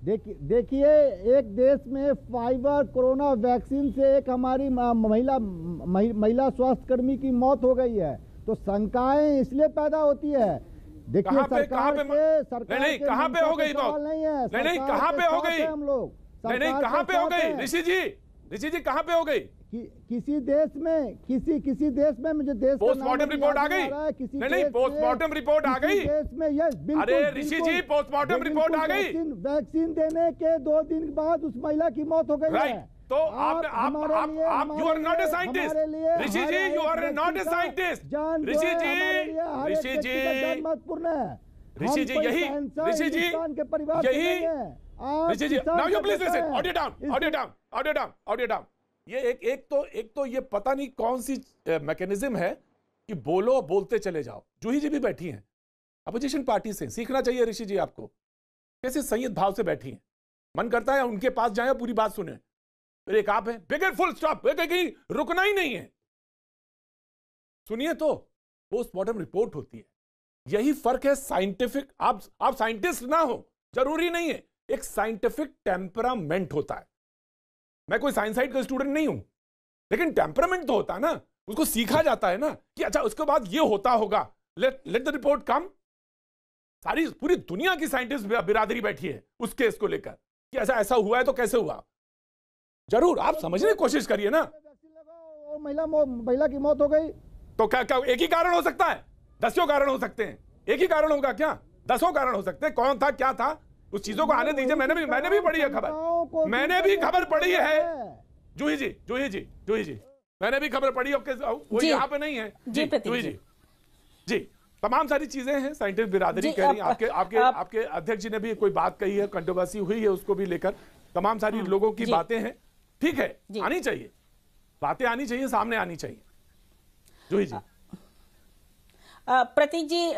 देखिए एक देश में फाइजर कोरोना वैक्सीन से एक हमारी महिला स्वास्थ्यकर्मी की मौत हो गई है, तो शंकाएं इसलिए पैदा होती है। देखिए कहां पे हो गई मौत? नहीं कहां पे हो गई? हम लोग नहीं कहां पे हो गई? ऋषि जी कहां पे हो गई? किसी देश में, किसी देश में, मुझे देश पोस्टमार्टम रिपोर्ट आ गई? नहीं पोस्टमार्टम रिपोर्ट आ गई देश में। यस बिल्कुल। अरे ऋषि जी पोस्टमार्टम रिपोर्ट आ गई? वैक्सीन देने के 2 दिन बाद उस महिला की मौत हो गई है। तो आप you are not a scientist Rishi ji, you are not a scientist Rishi ji महत्वपूर्ण है। ऋषि जी यही Rishi ji now you please listen, audio down. ये एक तो ये पता नहीं कौन सी मैकेनिज्म है कि बोलो बोलते चले जाओ। जूही जी भी बैठी हैं अपोजिशन पार्टी से, सीखना चाहिए ऋषि जी आपको, कैसे संयत भाव से बैठी हैं। मन करता है उनके पास जाए पूरी बात सुने, फिर एक आप है बिगर फुल स्टॉप, कहीं रुकना ही नहीं है। सुनिए तो पोस्टमार्टम रिपोर्ट होती है। यही फर्क है साइंटिफिक, आप साइंटिस्ट ना हो जरूरी नहीं है, एक साइंटिफिक टेम्परामेंट होता है। मैं कोई साइंस साइड का स्टूडेंट नहीं हूं, लेकिन टेम्परामेंट तो होता है ना, उसको सीखा जाता है ना कि अच्छा उसके बाद ये होता होगा, लेट द रिपोर्ट कम। सारी पूरी दुनिया की साइंटिस्ट बिरादरी बैठी है उस केस को लेकर कि ऐसा हुआ है तो कैसे हुआ। जरूर आप समझने की कोशिश करिए ना। महिला की मौत हो गई तो क्या एक ही कारण हो सकता है? 10 कारण हो सकते हैं। एक ही कारण होगा क्या? 10 कारण हो सकते हैं। कौन था, क्या था, उस चीजों को आने दीजिए। मैंने भी पढ़ी है खबर, मैंने भी खबर पढ़ी है जूही जी मैंने भी खबर पढ़ी। वो यहाँ पे नहीं है जूही जी। तमाम सारी चीजें हैं, साइंटिस्ट बिरादरी कह रही है। आपके अध्यक्ष जी ने भी कोई बात कही है, कंट्रोवर्सी हुई है उसको भी लेकर। तमाम सारी लोगों की बातें हैं, ठीक है, आनी चाहिए, बातें आनी चाहिए, सामने आनी चाहिए। जूही जी। प्रतीक जी,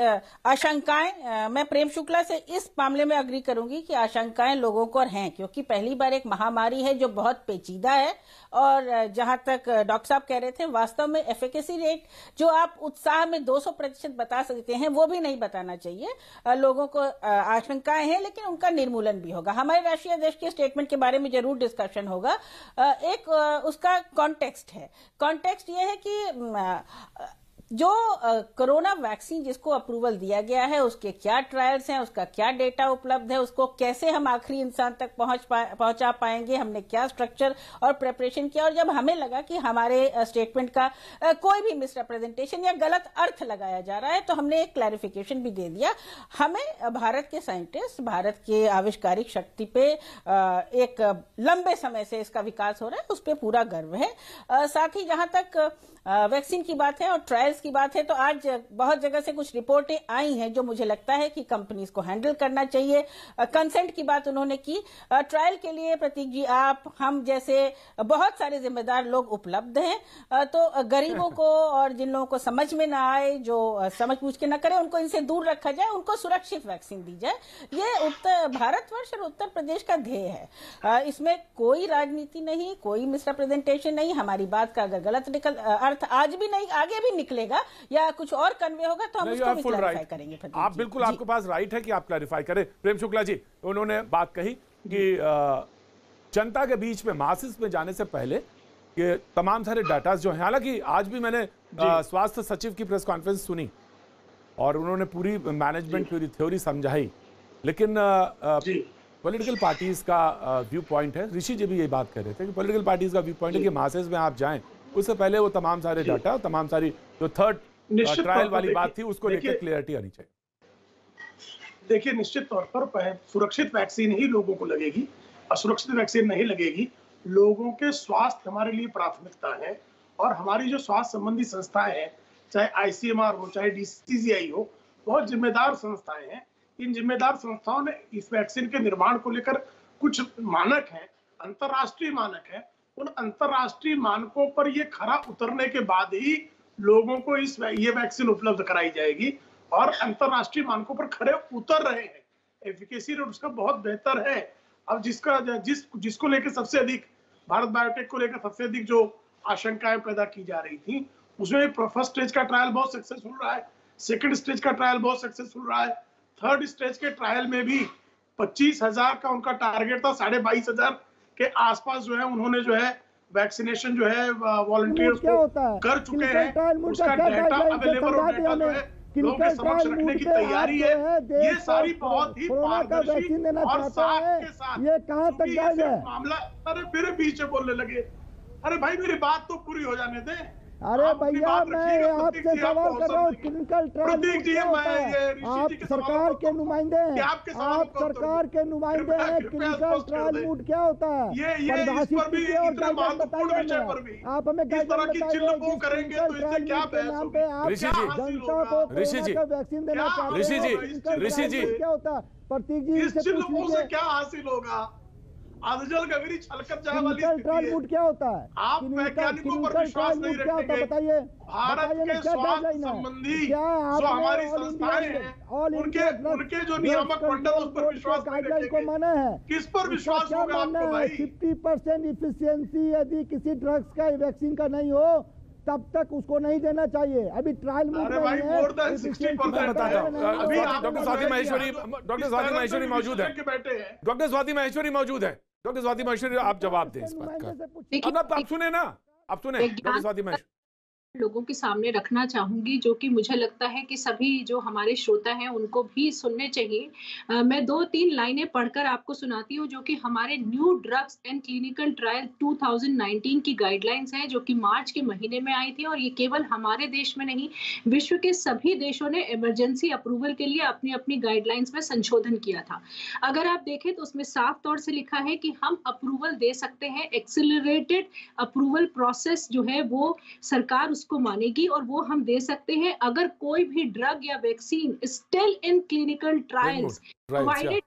आशंकाएं, मैं प्रेम शुक्ला से इस मामले में अग्री करूंगी कि आशंकाएं लोगों को हैं, क्योंकि पहली बार एक महामारी है जो बहुत पेचीदा है। और जहां तक डॉक्टर साहब कह रहे थे, वास्तव में एफिकेसी रेट जो आप उत्साह में 200% बता सकते हैं वो भी नहीं बताना चाहिए। लोगों को आशंकाएं हैं, लेकिन उनका निर्मूलन भी होगा। हमारे राष्ट्रीय अध्यक्ष के स्टेटमेंट के बारे में जरूर डिस्कशन होगा। एक उसका कॉन्टेक्स्ट है। कॉन्टेक्स्ट ये है कि जो कोरोना वैक्सीन जिसको अप्रूवल दिया गया है, उसके क्या ट्रायल्स हैं, उसका क्या डेटा उपलब्ध है, उसको कैसे हम आखिरी इंसान तक पहुंचा पाएंगे, हमने क्या स्ट्रक्चर और प्रिपरेशन किया। और जब हमें लगा कि हमारे स्टेटमेंट का कोई भी मिसरिप्रेजेंटेशन या गलत अर्थ लगाया जा रहा है, तो हमने एक क्लैरिफिकेशन भी दे दिया। हमें भारत के साइंटिस्ट, भारत के आविष्कारिक शक्ति पे एक लंबे समय से इसका विकास हो रहा है, उस पर पूरा गर्व है। साथ ही जहां तक वैक्सीन की बात है और ट्रायल्स की बात है, तो आज बहुत जगह से कुछ रिपोर्टें आई हैं जो मुझे लगता है कि कंपनीज को हैंडल करना चाहिए। कंसेंट की बात उन्होंने की। ट्रायल के लिए प्रतीक जी, आप, हम जैसे बहुत सारे जिम्मेदार लोग उपलब्ध हैं। तो गरीबों को और जिन लोगों को समझ में ना आए, जो समझ पूछ के ना करें, उनको इनसे दूर रखा जाए, उनको सुरक्षित वैक्सीन दी जाए। ये भारतवर्ष और उत्तर प्रदेश का ध्येय है। इसमें कोई राजनीति नहीं, कोई मिसरिप्रेजेंटेशन नहीं। हमारी बात का अगर गलत आज भी नहीं, आगे भी निकलेगा या कुछ और कन्वे होगा तो हम उसको भी क्लैरिफाई करेंगे। आप बिल्कुल, आपके पास राइट है कि आप क्लैरिफाई करें। प्रेम शुक्ला जी, उन्होंने बात कही कि जनता के बीच में, मासेस में जाने से पहले कि तमाम सारे डाटा जो हैं, हालांकि आज भी मैंने स्वास्थ्य सचिव की प्रेस कॉन्फ्रेंस सुनी और उन्होंने पूरी मैनेजमेंट, पूरी थ्योरी समझाई, लेकिन पॉलिटिकल पार्टीज का व्यू पॉइंट है। ऋषि जी भी ये बात कर रहे थे कि पॉलिटिकल पार्टीज का व्यू पॉइंट है कि मासेस में आप जाएं, उससे पहले वो तमाम सारे डाटा, तमाम सारी जो थर्ड ट्रायल वाली बात थी, उसको लेकर क्लियरिटी आनी चाहिए। देखिए, निश्चित तौर पर सुरक्षित वैक्सीन ही लोगों को लगेगी, असुरक्षित वैक्सीन नहीं लगेगी। लोगों के स्वास्थ्य हमारे लिए प्राथमिकता है और हमारी जो स्वास्थ्य संबंधी संस्थाएं हैं, चाहे ICMR हो, चाहे DCGI हो, बहुत जिम्मेदार संस्थाएं हैं। इन जिम्मेदार संस्थाओं ने इस वैक्सीन के निर्माण को लेकर कुछ मानक हैं, अंतर्राष्ट्रीय मानक है। उन अंतर्राष्ट्रीय मानकों पर ये खरा उतरने के बाद ही लोगों को ये वैक्सीन उपलब्ध कराई जाएगी और अंतर्राष्ट्रीय मानकों पर खरे उतर रहे हैं। एफिकेसी रेट उसका बहुत बेहतर है। अब जिसको लेकर सबसे अधिक, भारत बायोटेक को लेकर सबसे अधिक जो आशंकाएं पैदा की जा रही थी, उसमें फर्स्ट स्टेज का ट्रायल बहुत सक्सेसफुल रहा है, सेकंड स्टेज का ट्रायल बहुत सक्सेसफुल रहा है, थर्ड स्टेज के ट्रायल में भी 25,000 का उनका टारगेट था, 22,500 के आसपास जो है उन्होंने जो है वैक्सीनेशन जो है वॉलंटियर्स को कर चुके हैं। उसका डाटा अवेलेबल और डाटा जो है लोगों के समक्ष रखने की तैयारी है। ये सारी बहुत ही पारदर्शी और साफ के साथ ये कहां तक जाएगा मामला। अरे फिर पीछे बोलने लगे, अरे भाई मेरी बात तो पूरी हो जाने दे। अरे भैया मैं आपसे सवाल कर रहा हूँ, क्लिनिकल ट्रायल आप सरकार के नुमाइंदे हैं, आप सरकार के नुमाइंदे हैं, क्लिनिकल ट्रायल मूड क्या होता है परिभाषित कीजिए और गाइडलाइन बताइए। आप हमें गाइडलाइन बताइए क्लिनिकल ट्रायल के नाम पे आप जनता को कोरोना का वैक्सीन देना चाहते हैं, ऋषि जी क्या होता है? प्रतीक जी इस लोगों से क्या हासिल होगा? आदजल गगरी छलकत जाए वाली ट्रायल मूड क्या होता है? आप वैज्ञानिकों पर विश्वास नहीं रखेंगे। बताइए भारत के स्वास्थ्य संबंधी जो हमारी संस्थाएं हैं उनके जो नियामक मंडल उस पर विश्वास गाइडलाइन को माना है। किस पर विश्वास होगा आपको भाई? 50% इफिशियंसी यदि किसी ड्रग्स का वैक्सीन का नहीं हो तब तक उसको नहीं देना चाहिए। अभी ट्रायल में अरे भाई मोर देन 60% बताता हूं। अभी डॉक्टर स्वाति माहेश्वरी मौजूद है। डॉक्टर स्वाति माहेश्वरी मौजूद है। डॉक्टर स्वाति माहेश्वरी आप जवाब दें इस बात का। आप सुने ना, आप सुने डॉक्टर स्वाति माहेश्वरी। लोगों के सामने रखना चाहूंगी, जो कि मुझे लगता है कि सभी जो हमारे श्रोता हैं उनको भी सुनने चाहिए। मैं 2-3 लाइनें पढ़कर आपको सुनाती हूँ, जो कि हमारे new drugs and clinical trial 2019 की गाइडलाइंस हैं, जो कि मार्च के महीने में आई थी। और ये केवल हमारे देश में नहीं, विश्व के सभी देशों ने इमरजेंसी अप्रूवल के लिए अपनी अपनी गाइडलाइंस में संशोधन किया था। अगर आप देखें तो उसमें साफ तौर से लिखा है कि हम अप्रूवल दे सकते हैं। एक्सेलरेटेड अप्रूवल प्रोसेस जो है वो सरकार को मानेगी और वो हम दे सकते हैं अगर कोई भी ड्रग या vaccine still in clinical trials provided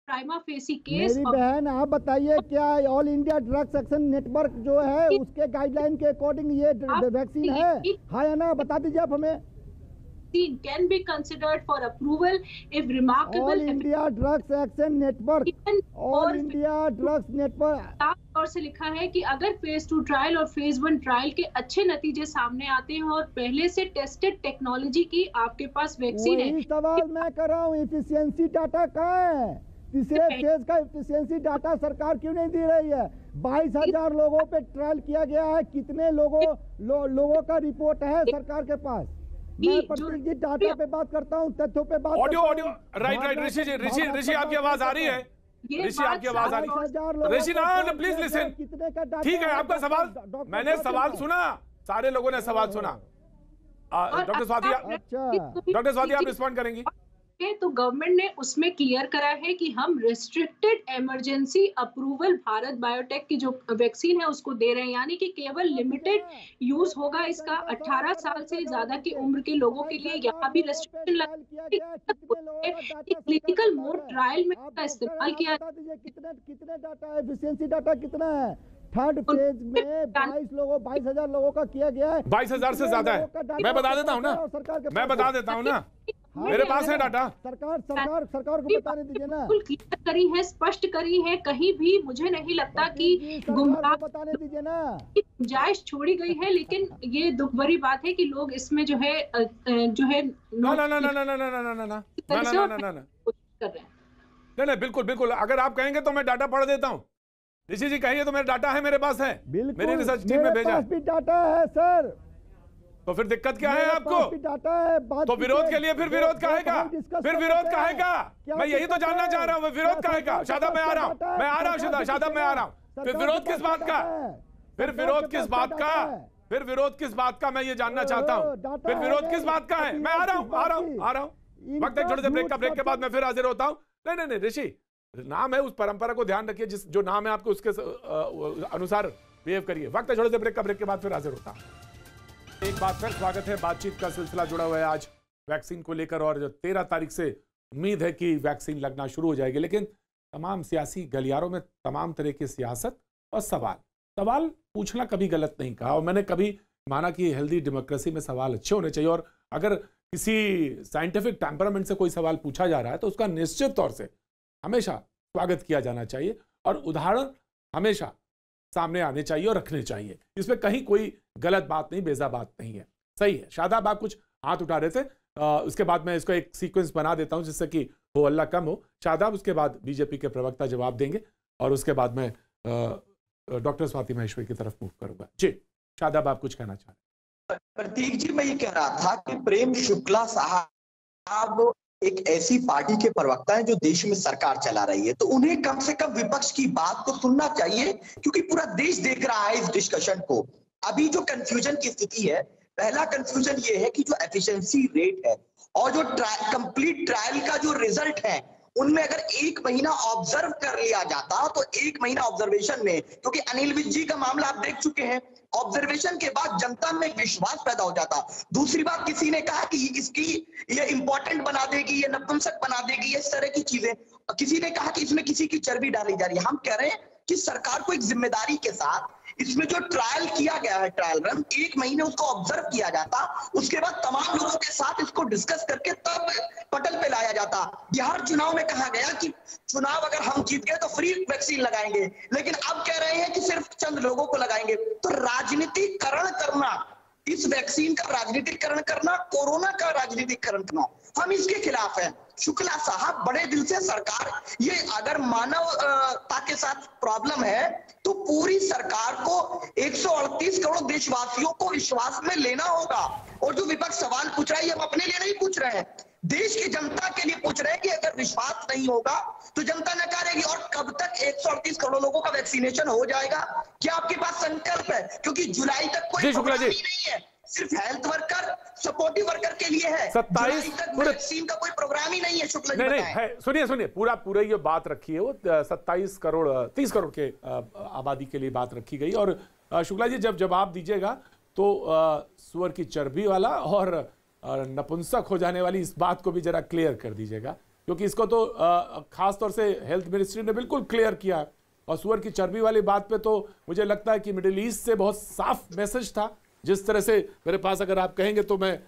prima facie case. मेरी बहन आप बताइए, क्या all India drugs action network जो है उसके गाइडलाइन के अकॉर्डिंग ये वैक्सीन है? हाँ या ना बता दीजिए आप हमें। can be considered for approval if remarkable All India Drugs Action Network, All India Drugs Network और से लिखा है कि अगर फेज 2 ट्रायल और फेज 1 ट्रायल के अच्छे नतीजे सामने आते हैं और पहले से टेस्टेड टेक्नोलॉजी की आपके पास वैक्सीन है। सवाल मैं कर रहा हूँ, इफिशियंसी डाटा कहाँ है? तीसरे फेज का इफिशियंसी डाटा सरकार क्यों नहीं दे रही है? 22,000 लोगों पे ट्रायल किया गया है, कितने लोगों का रिपोर्ट है सरकार के पास? मैं प्रतीक जी डाटा पे बात करता हूँ, तथ्यों पे बात। ऑडियो राइट ऋषि आपकी आवाज आ रही है? ऋषि आपकी आवाज आ रही है? ऋषि ना प्लीज लिसन। ठीक है, आपका सवाल मैंने सवाल सुना, सारे लोगों ने सवाल सुना। डॉक्टर स्वाति आप रिस्पॉन्ड करेंगी? तो गवर्नमेंट ने उसमें क्लियर करा है कि हम restricted emergency approval Bharat biotech की जो वैक्सीन है उसको दे रहे हैं, यानी कि केवल लिमिटेड यूज होगा इसका। 18 साल से ज्यादा की उम्र के लोगों के लिए यहाँ भी रेस्ट्रिक्शन क्लिनिकल मोड ट्रायल में इसका इस्तेमाल किया। कितने डाटा है, एफिशिएंसी डाटा कितना है? थर्ड फेज में 22,000 लोगों का किया गया है। 22,000 से ज्यादा है। मैं बता देता हूँ ना, मैं बता देता हूँ ना, मेरे पास है डाटा। सरकार को बताने दीजिए ना। क्लियर करी है, स्पष्ट करी है, कहीं भी मुझे नहीं लगता कि गुमराह बताने दीजिए ना। गुंजाइश छोड़ी गई है, लेकिन ये दुख भरी बात है कि लोग इसमें जो है नहीं बिल्कुल अगर आप कहेंगे तो मैं डाटा पढ़ देता हूँ। ऋषि जी कहिए तो मेरा डाटा है, मेरे पास है, मेरी रिसर्च टीम में भेजा। डाटा है सर, तो फिर दिक्कत क्या है आपको? डाटा है, तो विरोध के लिए फिर विरोध काहेगा? फिर विरोध काहेगा? मैं यही तो जानना चाह रहा हूँ, विरोध काहेगा? शादाब मैं आ रहा हूँ, शादाब मैं आ रहा हूँ। फिर विरोध किस बात का? फिर विरोध किस बात का? फिर विरोध किस बात का मैं ये जानना चाहता हूँ। फिर विरोध किस बात का है? मैं आ रहा हूँ। वक्त एक छोटे से ब्रेक का, ब्रेक के बाद मैं फिर हाजिर होता हूँ। नहीं ऋषि, नाम है, उस परंपरा को ध्यान रखिए, जो नाम है आपको उसके अनुसार बिहेव करिए। वक्त है छोटे से ब्रेक का, ब्रेक के बाद फिर हाजिर होता हूं। एक बार फिर स्वागत है, बातचीत का सिलसिला जुड़ा हुआ है आज वैक्सीन को लेकर, और 13 तारीख से उम्मीद है कि वैक्सीन लगना शुरू हो जाएगी। लेकिन तमाम सियासी गलियारों में तमाम तरह की सियासत और सवाल पूछना कभी गलत नहीं कहा, और मैंने कभी माना कि हेल्दी डेमोक्रेसी में सवाल अच्छे होने चाहिए, और अगर किसी साइंटिफिक टेम्परामेंट से कोई सवाल पूछा जा रहा है तो उसका निश्चित तौर से हमेशा स्वागत किया जाना चाहिए, और उदाहरण हमेशा सामने आने चाहिए और रखने चाहिए। इसमें कहीं कोई गलत बात नहीं, बेजा बात नहीं है। सही है। शादाब, आप कुछ हाथ उठा रहे थे, उसके बाद मैं इसको एक सीक्वेंस बना देता हूं जिससे कि हो अल्लाह कम हो। शादाब, उसके बाद बीजेपी के प्रवक्ता जवाब देंगे और उसके बाद मैं डॉक्टर स्वाति महेश्वरी की तरफ मूव करूंगा। जी शादाब, आप कुछ कहना चाह रहे हैं? प्रतीक जी, मैं ये कह रहा था कि प्रेम शुक्ला साहब एक ऐसी पार्टी के प्रवक्ता हैं जो देश में सरकार चला रही है, तो उन्हें कम से कम विपक्ष की बात को सुनना चाहिए, क्योंकि पूरा देश देख रहा है इस डिस्कशन को। अभी जो कंफ्यूजन की स्थिति है, पहला कंफ्यूजन ये है कि जो एफिशिएंसी रेट है और जो कंप्लीट ट्रायल का जो रिजल्ट है, उनमें अगर 1 महीना ऑब्जर्व कर लिया जाता तो 1 महीना ऑब्जर्वेशन में, क्योंकि अनिल विज जी का मामला आप देख चुके हैं, ऑब्जर्वेशन के बाद जनता में विश्वास पैदा हो जाता। दूसरी बात, किसी ने कहा कि इसकी ये इंपॉर्टेंट बना देगी, ये नपुंसक बना देगी, ये इस तरह की चीजें। किसी ने कहा कि इसमें किसी की चर्बी डाली जा रही है। हम कह रहे हैं कि सरकार को एक जिम्मेदारी के साथ इसमें जो ट्रायल किया गया है, ट्रायल रन 1 महीने उसको ऑब्जर्व किया जाता, उसके बाद तमाम लोगों के साथ इसको डिस्कस करके तब पटल पे लाया जाता। बिहार चुनाव में कहा गया कि चुनाव अगर हम जीत गए तो फ्री वैक्सीन लगाएंगे, लेकिन अब कह रहे हैं कि सिर्फ चंद लोगों को लगाएंगे। तो राजनीतिकरण करना, इस वैक्सीन का राजनीतिकरण करना, कोरोना का राजनीतिकरण करना, हम इसके खिलाफ हैं। शुक्ला साहब, बड़े दिल से सरकार, ये अगर मानवता के साथ प्रॉब्लम है तो पूरी सरकार को 138 करोड़ देशवासियों को विश्वास में लेना होगा। और जो विपक्ष सवाल पूछ रहा है, ये हम अपने लिए नहीं पूछ रहे हैं, देश की जनता के लिए पूछ रहे हैं कि अगर विश्वास नहीं होगा तो जनता नकारेगी। और कब तक 138 करोड़ लोगों का वैक्सीनेशन हो जाएगा? क्या आपके पास संकल्प है? क्योंकि जुलाई तक कोई प्रोग्राम ही नहीं है, सिर्फ हेल्थ वर्कर, सपोर्टिव वर्कर के लिए है। 27 तक वैक्सीन का कोई प्रोग्राम ही नहीं है। शुक्ला जी, नहीं है, सुनिए पूरा ये बात रखी है, वो 27 करोड़ 30 करोड़ के आबादी के लिए बात रखी गई। और शुक्ला जी, जब जवाब दीजिएगा तो सुअर की चर्बी वाला और नपुंसक हो जाने वाली इस बात को भी जरा क्लियर कर दीजिएगा, क्योंकि इसको तो खास तौर से हेल्थ मिनिस्ट्री ने बिल्कुल क्लियर किया। और सुअर की चर्बी वाली बात पे तो मुझे लगता है कि मिडिल ईस्ट से बहुत साफ मैसेज था। जिस तरह से मेरे पास अगर आप कहेंगे तो मैं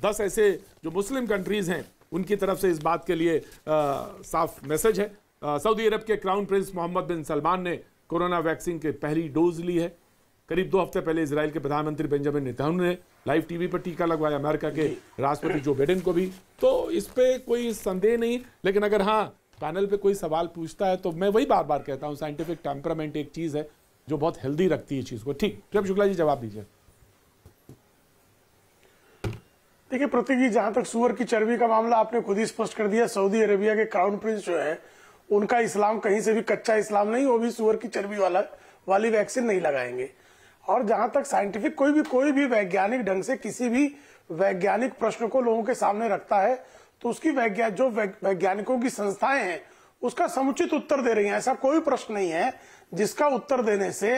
10 ऐसे जो मुस्लिम कंट्रीज हैं उनकी तरफ से इस बात के लिए साफ मैसेज है। सऊदी अरब के क्राउन प्रिंस मोहम्मद बिन सलमान ने कोरोना वैक्सीन की पहली डोज ली है। करीब 2 हफ्ते पहले इजराइल के प्रधानमंत्री बेंजामिन नेतन्याहू ने लाइव टीवी पर टीका लगवाया, अमेरिका के राष्ट्रपति जो बाइडेन को भी। तो इस पे कोई संदेह नहीं, लेकिन अगर हाँ पैनल पे कोई सवाल पूछता है तो मैं वही बार बार कहता हूँ, साइंटिफिक टेम्परामेंट एक चीज है जो बहुत हेल्दी रखती है चीज को। ठीक, प्रेम शुक्ला जी जवाब दीजिए। देखिए प्रतीक जी, जहां तक सुअर की चर्बी का मामला आपने खुद ही स्पष्ट कर दिया, सऊदी अरेबिया के क्राउन प्रिंस जो है उनका इस्लाम कहीं से भी कच्चा इस्लाम नहीं, वो भी सुअर की चर्बी वाली वैक्सीन नहीं लगाएंगे। और जहां तक साइंटिफिक कोई भी वैज्ञानिक ढंग से किसी भी वैज्ञानिक प्रश्न को लोगों के सामने रखता है तो उसकी जो वैज्ञानिकों की संस्थाएं हैं उसका समुचित उत्तर दे रही हैं। ऐसा कोई प्रश्न नहीं है जिसका उत्तर देने से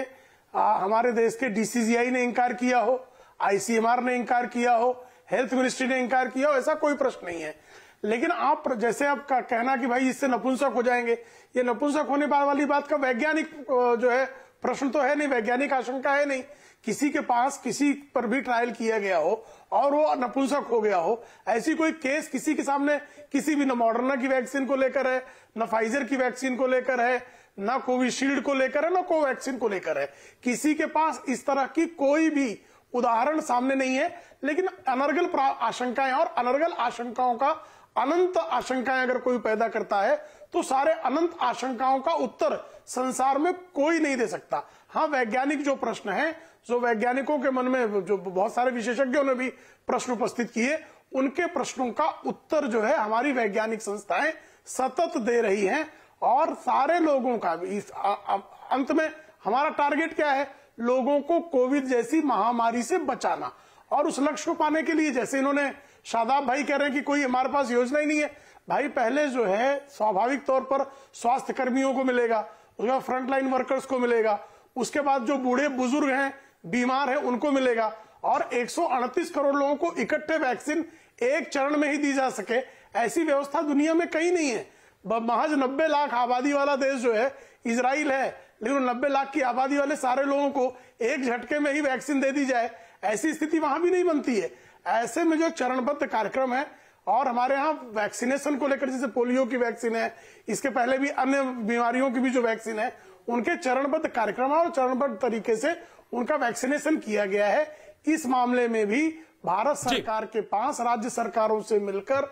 हमारे देश के DCGI ने इंकार किया हो, ICMR ने इंकार किया हो, हेल्थ मिनिस्ट्री ने इंकार किया हो, ऐसा कोई प्रश्न नहीं है। लेकिन आप जैसे आपका कहना कि भाई इससे नपुंसक हो जाएंगे, ये नपुंसक होने वाली बात का वैज्ञानिक जो है प्रश्न तो है नहीं, वैज्ञानिक आशंका है नहीं। किसी के पास किसी पर भी ट्रायल किया गया हो और वो नपुंसक हो गया हो, ऐसी कोई केस किसी के सामने किसी भी, न मॉडर्ना की वैक्सीन को लेकर है, न फाइजर की वैक्सीन को लेकर है, न कोविशील्ड को लेकर है, न कोवैक्सीन को लेकर है, किसी के पास इस तरह की कोई भी उदाहरण सामने नहीं है। लेकिन अनर्गल आशंकाएं और अनर्गल आशंकाओं का अनंत आशंकाएं अगर कोई पैदा करता है तो सारे अनंत आशंकाओं का उत्तर संसार में कोई नहीं दे सकता। हाँ, वैज्ञानिक जो प्रश्न है, जो वैज्ञानिकों के मन में, जो बहुत सारे विशेषज्ञों ने भी प्रश्न उपस्थित किए, उनके प्रश्नों का उत्तर जो है हमारी वैज्ञानिक संस्थाएं सतत दे रही हैं। और सारे लोगों का इस अंत में हमारा टारगेट क्या है? लोगों को कोविड जैसी महामारी से बचाना। और उस लक्ष्य को पाने के लिए, जैसे इन्होंने शादाब भाई कह रहे हैं कि कोई हमारे पास योजना ही नहीं है, भाई पहले जो है स्वाभाविक तौर पर स्वास्थ्य कर्मियों को मिलेगा, उसके बाद फ्रंटलाइन वर्कर्स को मिलेगा, उसके बाद जो बूढ़े बुजुर्ग हैं, बीमार हैं, उनको मिलेगा। और 138 करोड़ लोगों को इकट्ठे वैक्सीन एक चरण में ही दी जा सके, ऐसी व्यवस्था दुनिया में कहीं नहीं है। महज 90 लाख आबादी वाला देश जो है इजराइल है, लेकिन 90 लाख की आबादी वाले सारे लोगों को एक झटके में ही वैक्सीन दे दी जाए, ऐसी स्थिति वहां भी नहीं बनती है। ऐसे में जो चरणबद्ध कार्यक्रम है, और हमारे यहाँ वैक्सीनेशन को लेकर जैसे पोलियो की वैक्सीन है, इसके पहले भी अन्य बीमारियों की भी जो वैक्सीन है, उनके चरणबद्ध कार्यक्रम और चरणबद्ध तरीके से उनका वैक्सीनेशन किया गया है। इस मामले में भी भारत सरकार के पास राज्य सरकारों से मिलकर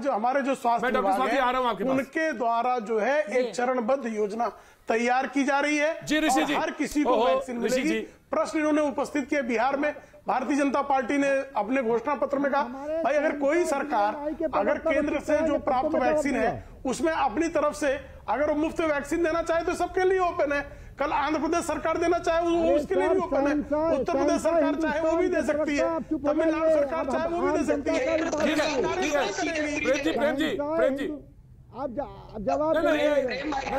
हमारे जो स्वास्थ्य विभाग है उनके द्वारा जो है एक चरणबद्ध योजना तैयार की जा रही है जी ऋषि जी, हर किसी को वैक्सीन मिलेगी। प्रश्न इन्होंने उपस्थित किया, बिहार में भारतीय जनता पार्टी ने अपने घोषणा पत्र में कहा भाई अगर कोई सरकार अगर केंद्र से जो प्राप्त वैक्सीन है उसमें अपनी तरफ से अगर वो मुफ्त वैक्सीन देना चाहे तो सबके लिए ओपन है। कल आंध्र प्रदेश सरकार देना चाहे वो उसके लिए भी ओपन है, उत्तर प्रदेश सरकार चाहे वो भी दे सकती है, तमिलनाडु सरकार चाहे वो भी दे सकती है। प्रेम जी आप जवाब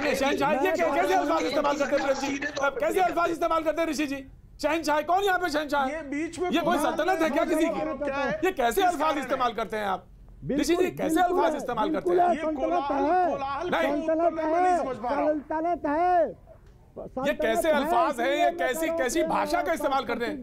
कैसे अल्फाज इस्तेमाल करते हैं प्रेम जी, कैसे अल्फाज इस्तेमाल करते हैं ऋषि जी? शहनशाह कौन यहाँ पे शहनशाह? ये बीच में ये कोई सल्तनत है क्या किसी की? ये कैसे अल्फाज इस्तेमाल करते हैं आप ऋषि जी, कैसे अल्फाज इस्तेमाल करते हैं? ये कैसे अल्फाज है, ये कैसी भाषा का इस्तेमाल कर रहे हैं?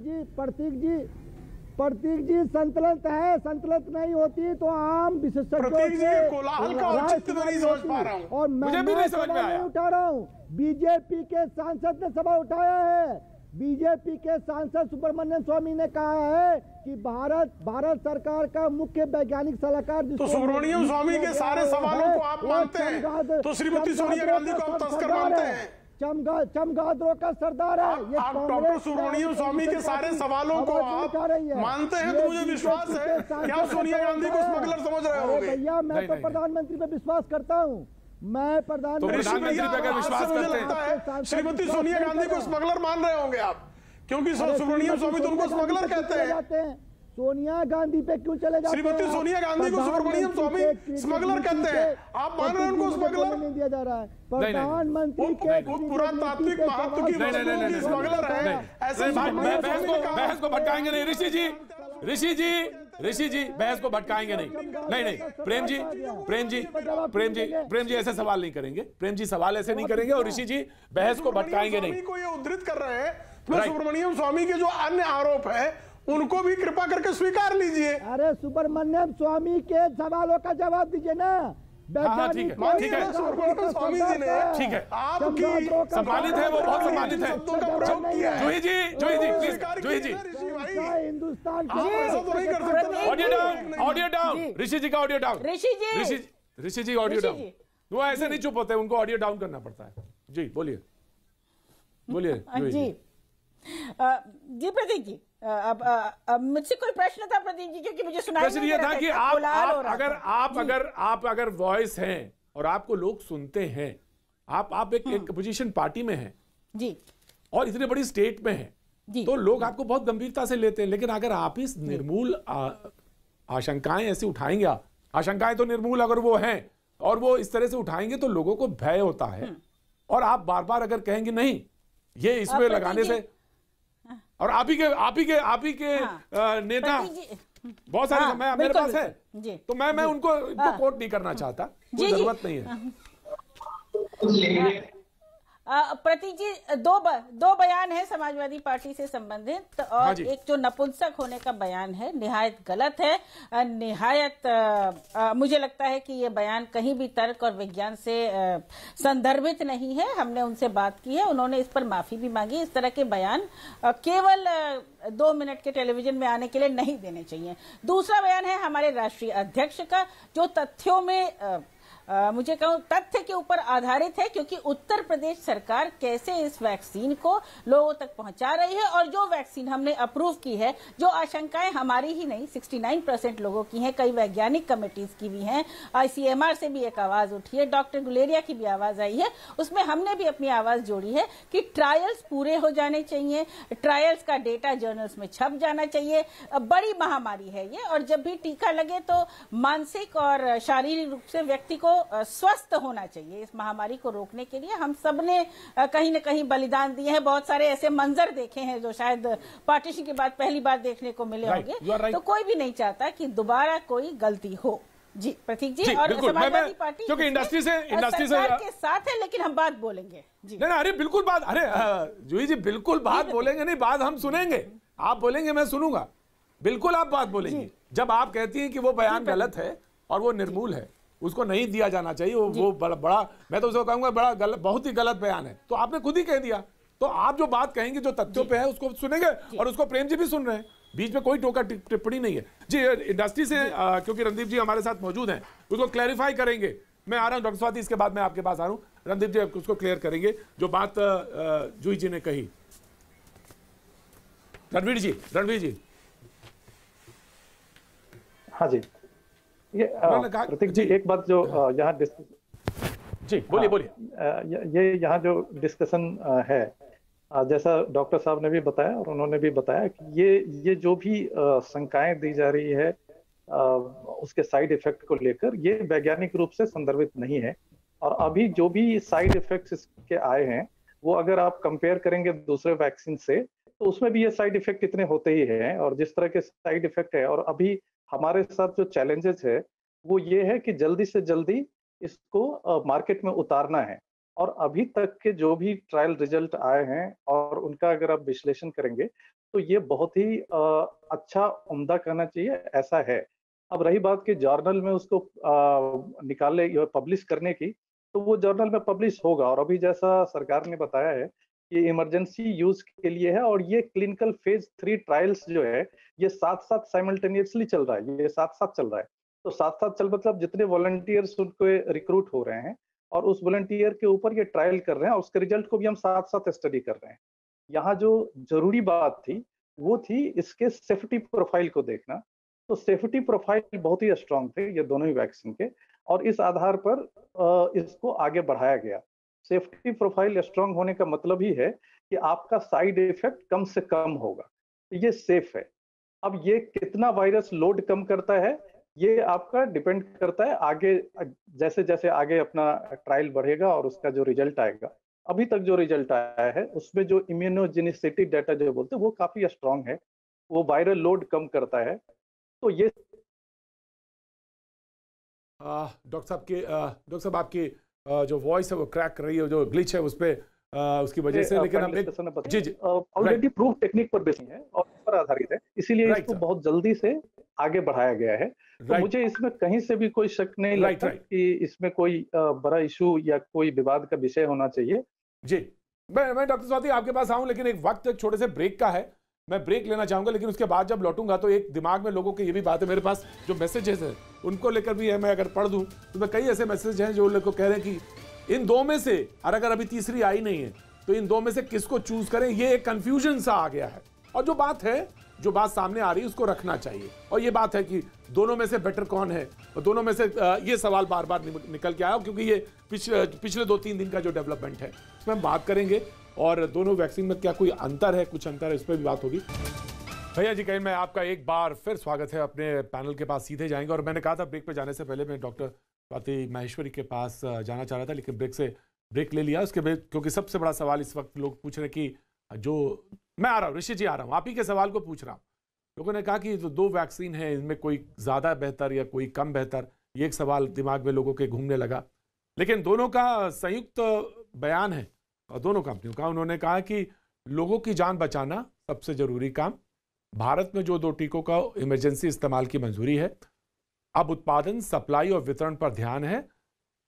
प्रतीक जी संतुलित है, संतुलित नहीं होती तो आम विशेषज्ञों से कोलाहल का औचित्य नहीं समझ पा रहा हूं और मुझे भी नहीं समझ में आया। उठा रहा हूँ, बीजेपी के सांसद ने सवाल उठाया है। बीजेपी के सांसद सुब्रमण्यम स्वामी ने कहा है कि भारत सरकार का मुख्य वैज्ञानिक सलाहकार तो सुब्रमण्यम स्वामी के सारे सवालों को आप मानते हैं तो श्रीमती सोनिया गांधी को आप तस्कर मानते हैं। चमगादड़ों का सरदार है ये। आप डॉक्टर सुब्रमण्यम स्वामी के सारे सवालों को आप मानते हैं तो मुझे विश्वास है कि आप सोनिया गांधी को स्मगलर समझ रहे होंगे। भैया मैं तो प्रधानमंत्री पे विश्वास करता हूँ, मैं प्रधानमंत्री पे अगर विश्वास करते हैं श्रीमती सोनिया गांधी को स्मगलर मान रहे होंगे आप, क्योंकि सुब्रमण्यम स्वामी तो उनको स्मगलर कहते हैं। सोनिया गांधी पे क्यों चले जाते हैं? श्रीमती सोनिया गांधी को सुब्रमण्यम स्वामी स्मगलर कहते हैं, आप मान रहे हैं उनको स्मगलर? नहीं दिया जा रहा है प्रधानमंत्री के पुरातात्विक महत्व की वस्तुओं की स्मगलर है। ऐसे बहस को भटकाएंगे नहीं ऋषि जी बहस को भटकाएंगे नहीं। प्रेम जी ऐसे सवाल नहीं करेंगे, प्रेम जी सवाल ऐसे नहीं करेंगे और ऋषि जी बहस को भटकाएंगे नहीं। को ये उद्धृत कर रहे हैं प्लस सुब्रमण्यम स्वामी के जो अन्य आरोप है उनको भी कृपा करके स्वीकार लीजिए। अरे सुब्रमण्यम स्वामी के सवालों का जवाब दीजिए ना। ठीक है स्वामी जी ने ठीक है आपकी सम्मानित है, वो बहुत सम्मानित है। जूही जी हिंदुस्तान ऑडियो डाउन ऋषि जी का ऑडियो डाउन। ऋषि जी ऑडियो डाउन, वो ऐसे नहीं चुप होते, उनको ऑडियो डाउन करना पड़ता है। जी बोलिए जी प्रतीक जी, अब मुझसे कोई प्रश्न था प्रतीक जी, क्योंकि मुझे सुनाई प्रश्न ये था कि आप अगर वॉइस हैं और आपको लोग सुनते हैं, आप एक पोजीशन पार्टी में हैं जी और इतनी बड़ी स्टेट में हैं तो लोग आपको बहुत गंभीरता से लेते हैं। लेकिन अगर आप इस निर्मूल आशंकाएं ऐसी उठाएंगे, आशंकाएं तो निर्मूल अगर वो हैं और वो इस तरह से उठाएंगे तो लोगों को भय होता है। और आप बार बार अगर कहेंगे नहीं ये इसमें लगाने से, और आप ही के नेता बहुत सारे मेरे पास है तो मैं उनको कोट नहीं करना चाहता, कोई जरूरत नहीं है। प्रतीक जी दो बयान है समाजवादी पार्टी से संबंधित, और एक जो नपुंसक होने का बयान है निहायत गलत है। मुझे लगता है कि ये बयान कहीं भी तर्क और विज्ञान से संदर्भित नहीं है। हमने उनसे बात की है, उन्होंने इस पर माफी भी मांगी। इस तरह के बयान केवल 2 मिनट के टेलीविजन में आने के लिए नहीं देने चाहिए। दूसरा बयान है हमारे राष्ट्रीय अध्यक्ष का, जो तथ्यों में मुझे कहूं तथ्य के ऊपर आधारित है, क्योंकि उत्तर प्रदेश सरकार कैसे इस वैक्सीन को लोगों तक पहुंचा रही है और जो वैक्सीन हमने अप्रूव की है, जो आशंकाएं हमारी ही नहीं 69% लोगों की हैं, कई वैज्ञानिक कमेटीज की भी हैं, ICMR से भी एक आवाज उठी है, डॉक्टर गुलेरिया की भी आवाज आई है, उसमें हमने भी अपनी आवाज जोड़ी है कि ट्रायल्स पूरे हो जाने चाहिए, ट्रायल्स का डेटा जर्नल्स में छप जाना चाहिए। बड़ी महामारी है ये, और जब भी टीका लगे तो मानसिक और शारीरिक रूप से व्यक्ति को स्वस्थ होना चाहिए। इस महामारी को रोकने के लिए हम सब ने कहीं न कहीं बलिदान दिए हैं। बहुत सारे ऐसे मंजर देखे हैं जो शायद पार्टीशन के बाद पहली बार देखने को मिले होंगे। तो कोई भी नहीं चाहता कि दोबारा कोई गलती हो। जी प्रतीक जी, और समाजवादी पार्टी क्योंकि इंडस्ट्री से के साथ है, लेकिन हम बात बोलेंगे जी। नहीं, अरे बिल्कुल बात, अरे जूही जी बिल्कुल बात बोलेंगे, नहीं बात हम सुनेंगे, आप बोलेंगे मैं सुनूंगा, बिल्कुल आप बात बोलेंगे। जब आप कहती हैं कि वो बयान गलत है और वो निर्मूल है, उसको नहीं दिया जाना चाहिए, वो बड़ा मैं तो उसको कहूंगा बड़ा गलत, बहुत ही गलत बयान है, तो आपने खुद ही कह दिया तो आप जो बात कहेंगे जो तथ्यों पे है उसको सुनेंगे और उसको प्रेम जी भी सुन रहे हैं, बीच में कोई टोका टिप्पणी नहीं है जी। इंडस्ट्री से क्योंकि रणदीप जी हमारे साथ मौजूद हैं, उसको क्लैरिफाई करेंगे। मैं आ रहा हूं डॉक्टर स्वाति, इसके बाद मैं आपके पास आ रहा हूं। रणदीप जी उसको क्लियर करेंगे जो बात जूही जी ने कही। रणवीर जी। हाँ जी, ये प्रतीक जी एक बात जो यहाँ जी बोलिए। ये यहाँ जो डिस्कशन है, जैसा डॉक्टर साहब ने भी बताया और उन्होंने भी बताया कि ये जो भी शंकाएं दी जा रही है उसके साइड इफेक्ट को लेकर, ये वैज्ञानिक रूप से संदर्भित नहीं है। और अभी जो भी साइड इफेक्ट्स इसके आए हैं वो अगर आप कंपेयर करेंगे दूसरे वैक्सीन से, तो उसमें भी ये साइड इफेक्ट इतने होते ही हैं। और जिस तरह के साइड इफेक्ट है, और अभी हमारे साथ जो चैलेंजेस है वो ये है कि जल्दी से जल्दी इसको मार्केट में उतारना है। और अभी तक के जो भी ट्रायल रिजल्ट आए हैं और उनका अगर आप विश्लेषण करेंगे तो ये बहुत ही अच्छा, उम्दा कहना चाहिए, ऐसा है। अब रही बात कि जर्नल में उसको निकालने या पब्लिश करने की, तो वो जर्नल में पब्लिश होगा। और अभी जैसा सरकार ने बताया है कि इमरजेंसी यूज के लिए है, और ये क्लिनिकल फेज 3 ट्रायल्स जो है ये साथ साथ साइमल्टेनियसली चल रहा है, ये साथ साथ चल रहा है। तो साथ साथ चल मतलब जितने वॉलंटियर्स उनको रिक्रूट हो रहे हैं और उस वॉलंटियर के ऊपर ये ट्रायल कर रहे हैं, और उसके रिजल्ट को भी हम साथ साथ स्टडी कर रहे हैं। यहाँ जो जरूरी बात थी वो थी इसके सेफ्टी प्रोफाइल को देखना। तो सेफ्टी प्रोफाइल बहुत ही स्ट्रांग थे ये दोनों ही वैक्सीन के, और इस आधार पर इसको आगे बढ़ाया गया। सेफ्टी प्रोफाइल स्ट्रांग होने का मतलब ही है कि आपका साइड इफेक्ट कम से कम होगा, ये सेफ है। अब ये कितना वायरस लोड कम करता है ये आपका डिपेंड करता है आगे, जैसे जैसे आगे अपना ट्रायल बढ़ेगा और उसका जो रिजल्ट आएगा। अभी तक जो रिजल्ट आया है उसमें जो इम्यूनोजेनिसिटी डाटा जो बोलते हैं वो काफी स्ट्रांग है, वो वायरल लोड कम करता है। तो ये डॉक्टर साहब आपकी जो वॉइस है वो क्रैक कर रही है, जो ग्लिच है उस पे उसकी वजह से, लेकिन हम जी ऑलरेडी प्रूफ टेक्निक पर बेसिंग है और उस पर आधारित है, इसीलिए इसको बहुत जल्दी से आगे बढ़ाया गया है। तो मुझे इसमें कहीं से भी कोई शक नहीं लगता कि इसमें कोई बड़ा इशू या कोई विवाद का विषय होना चाहिए। जी मैं डॉक्टर स्वाति आपके पास आऊं, लेकिन एक वक्त एक छोटे से ब्रेक का है, मैं ब्रेक लेना चाहूंगा। लेकिन उसके बाद जब लौटूंगा तो एक दिमाग में लोगों की ये भी बात है, मेरे पास जो मैसेजेस है उनको लेकर भी है, मैं अगर पढ़ दूं तो मैं कई ऐसे मैसेज हैं जो लोग कह रहे हैं कि इन दो में से, और अगर अभी तीसरी आई नहीं है तो इन दो में से किसको चूज करें, ये एक कंफ्यूजन सा आ गया है। और जो बात सामने आ रही है उसको रखना चाहिए। और ये बात है कि दोनों में से बेटर कौन है, और दोनों में से ये सवाल बार बार निकल के आया, क्योंकि ये पिछले 2-3 दिन का जो डेवलपमेंट है उसमें हम बात करेंगे। और दोनों वैक्सीन में क्या कोई अंतर है, कुछ अंतर है, इस पर भी बात होगी। भैया जी कहीं मैं आपका एक बार फिर स्वागत है, अपने पैनल के पास सीधे जाएंगे। और मैंने कहा था ब्रेक पे जाने से पहले मैं डॉक्टर स्वाति माहेश्वरी के पास जाना चाह रहा था, लेकिन ब्रेक ले लिया उसके बाद, क्योंकि सबसे बड़ा सवाल इस वक्त लोग पूछ रहे कि जो मैं आ रहा हूँ, ऋषि जी आ रहा हूँ, आप ही के सवाल को पूछ रहा हूँ। लोगों ने कहा कि जो 2 वैक्सीन है इनमें कोई ज़्यादा बेहतर या कोई कम बेहतर, ये एक सवाल दिमाग में लोगों के घूमने लगा। लेकिन दोनों का संयुक्त बयान है और दोनों कंपनियों का, उन्होंने कहा कि लोगों की जान बचाना सबसे जरूरी काम। भारत में जो 2 टीकों का इमरजेंसी इस्तेमाल की मंजूरी है, अब उत्पादन, सप्लाई और वितरण पर ध्यान है,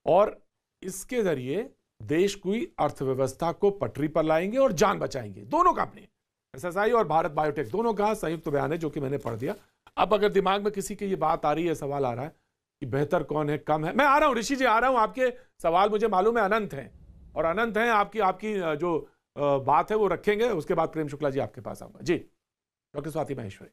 और इसके जरिए देश की अर्थव्यवस्था को पटरी पर लाएंगे और जान बचाएंगे। दोनों कंपनी एसएसआई और भारत बायोटेक दोनों का संयुक्त बयान है, जो कि मैंने पढ़ दिया। अब अगर दिमाग में किसी की ये बात आ रही है, सवाल आ रहा है कि बेहतर कौन है, कम है, मैं आ रहा हूं ऋषि जी, आ रहा हूं। आपके सवाल मुझे मालूम है अनंत हैं, और अनंत हैं। आपकी जो बात है वो रखेंगे, उसके बाद प्रेम शुक्ला जी आपके पास आऊंगा। जी डॉक्टर स्वाति माहेश्वरी।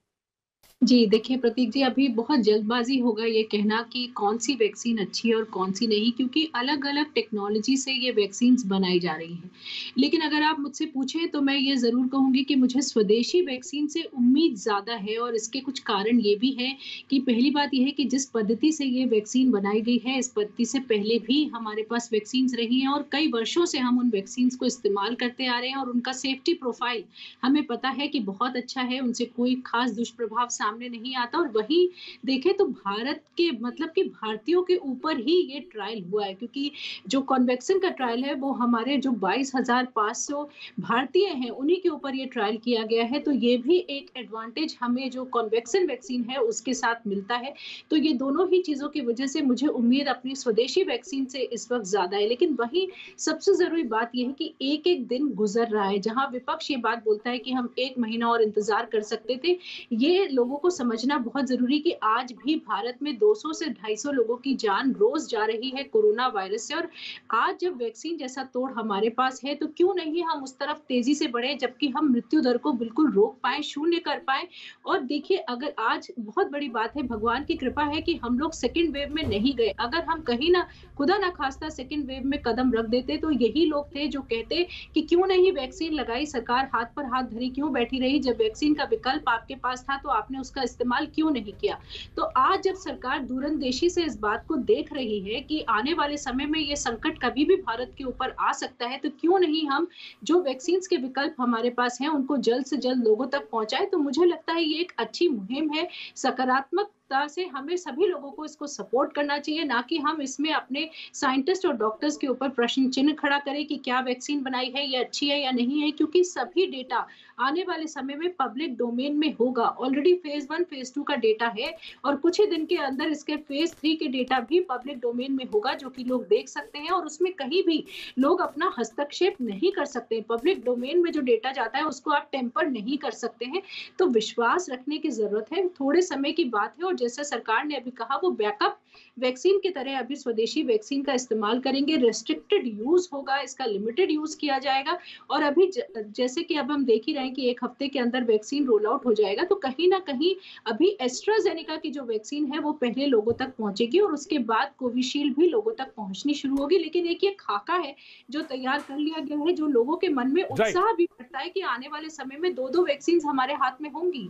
जी देखिए प्रतीक जी, अभी बहुत जल्दबाजी होगा ये कहना कि कौन सी वैक्सीन अच्छी है और कौन सी नहीं, क्योंकि अलग अलग टेक्नोलॉजी से ये वैक्सीन बनाई जा रही हैं। लेकिन अगर आप मुझसे पूछें तो मैं ये ज़रूर कहूँगी कि मुझे स्वदेशी वैक्सीन से उम्मीद ज़्यादा है, और इसके कुछ कारण ये भी हैं कि पहली बात यह है कि जिस पद्धति से ये वैक्सीन बनाई गई है, इस पद्धति से पहले भी हमारे पास वैक्सीन रही हैं, और कई वर्षों से हम उन वैक्सीन को इस्तेमाल करते आ रहे हैं, और उनका सेफ्टी प्रोफाइल हमें पता है कि बहुत अच्छा है, उनसे कोई खास दुष्प्रभाव सामने सामने नहीं आता। और वहीं देखें तो भारत के मतलब कि भारतीयों के ऊपर ही ये ट्रायल हुआ है, क्योंकि जो कॉन्वैक्सिन का ट्रायल है वो हमारे जो 22,500 भारतीय हैं उन्हीं के ऊपर ये ट्रायल किया गया है। तो ये भी एक एडवांटेज हमें जो कॉन्वैक्सिन वैक्सीन है उसके साथ मिलता है। तो ये दोनों ही चीजों की वजह से मुझे उम्मीद अपनी स्वदेशी वैक्सीन से इस वक्त ज्यादा है। लेकिन वही सबसे जरूरी बात यह है कि एक एक दिन गुजर रहा है। जहां विपक्ष ये बात बोलता है कि हम 1 महीना और इंतजार कर सकते थे, ये लोगों को समझना बहुत जरूरी कि आज भी भारत में 200 से 250 लोगों की जान रोज जा रही है कोरोना वायरस से। और आज जब वैक्सीन जैसा तोड़ हमारे पास है तो क्यों नहीं हम उस तरफ तेजी से बढ़े, जबकि हम मृत्यु दर को बिल्कुल रोक पाए, शून्य कर पाए। और देखिए, अगर आज बहुत बड़ी बात है, भगवान की कृपा है कि हम लोग सेकेंड वेव में नहीं गए। अगर हम कहीं ना खुदा ना खास्ता सेकेंड वेव में कदम रख देते तो यही लोग थे जो कहते कि क्यों नहीं वैक्सीन लगाई, सरकार हाथ पर हाथ धरी क्यों बैठी रही, जब वैक्सीन का विकल्प आपके पास था तो आपने उसका इस्तेमाल क्यों नहीं किया। तो आज जब सरकार दूरंदेशी से इस बात को देख रही है कि आने वाले समय में ये संकट कभी भी भारत के ऊपर आ सकता है, तो क्यों नहीं हम जो वैक्सीन के विकल्प हमारे पास हैं उनको जल्द से जल्द लोगों तक पहुंचाए। तो मुझे लगता है ये एक अच्छी मुहिम है। सकारात्मक से हमें सभी लोगों को इसको सपोर्ट करना चाहिए, ना कि हम इसमें अपने साइंटिस्ट और डॉक्टर्स के ऊपर प्रश्न चिन्ह खड़ा करें कि क्या वैक्सीन बनाई है, ये अच्छी है या नहीं है, क्योंकि सभी डेटा आने वाले समय में पब्लिक डोमेन में होगा। ऑलरेडी फेज 1 फेज 2 का डेटा है और कुछ ही दिन के अंदर इसके फेज 3 के डेटा भी पब्लिक डोमेन में होगा, जो कि लोग देख सकते हैं और उसमें कहीं भी लोग अपना हस्तक्षेप नहीं कर सकते। पब्लिक डोमेन में जो डेटा जाता है उसको आप टेम्पर नहीं कर सकते हैं। तो विश्वास रखने की जरूरत है, थोड़े समय की बात है। और जैसे सरकार ने अभी कहा, वो बैकअप वैक्सीन की तरह अभी स्वदेशी वैक्सीन का इस्तेमाल करेंगे। रेस्ट्रिक्टेड यूज होगा, इसका लिमिटेड यूज किया जाएगा। और अभी जैसे कि अब हम देख ही रहे हैं कि 1 हफ्ते के अंदर वैक्सीन रोल आउट हो जाएगा, तो कहीं ना कहीं अभी एस्ट्राजेनेका की जो वैक्सीन है वो पहले लोगों तक पहुंचेगी और उसके बाद कोविशील्ड भी लोगों तक पहुंचनी शुरू होगी। लेकिन एक ये खाका है जो तैयार कर लिया गया है, जो लोगों के मन में उत्साह भी बढ़ता है कि आने वाले समय में 2-2 वैक्सीन हमारे हाथ में होंगी।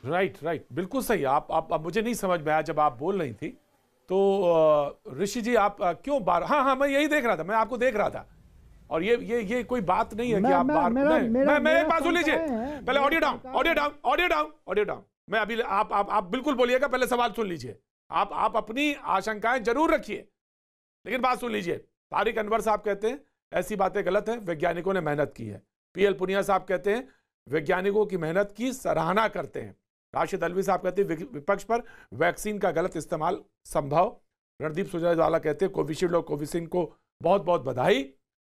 राइट, बिल्कुल सही। आप मुझे नहीं समझ में आया जब आप बोल रही थी, तो ऋषि जी आप क्यों बार, हाँ मैं यही देख रहा था, मैं आपको देख रहा था। और ये कोई बात नहीं है कि आप बार, मैं एक बात सुन लीजिए, पहले ऑडियो डाउन। मैं अभी आप बिल्कुल बोलिएगा, पहले सवाल सुन लीजिए। आप अपनी आशंकाएं जरूर रखिए, लेकिन बात सुन लीजिए। तारिक अनवर साहब कहते हैं ऐसी बातें गलत है, वैज्ञानिकों ने मेहनत की है। PL पुनिया साहब कहते हैं वैज्ञानिकों की मेहनत की सराहना करते हैं। राशिद अलवी साहब कहते हैं विपक्ष पर वैक्सीन का गलत इस्तेमाल संभव। रणदीप सुरजेवाला कहते हैं कोविशील्ड और कोविसिन को बहुत बहुत बधाई।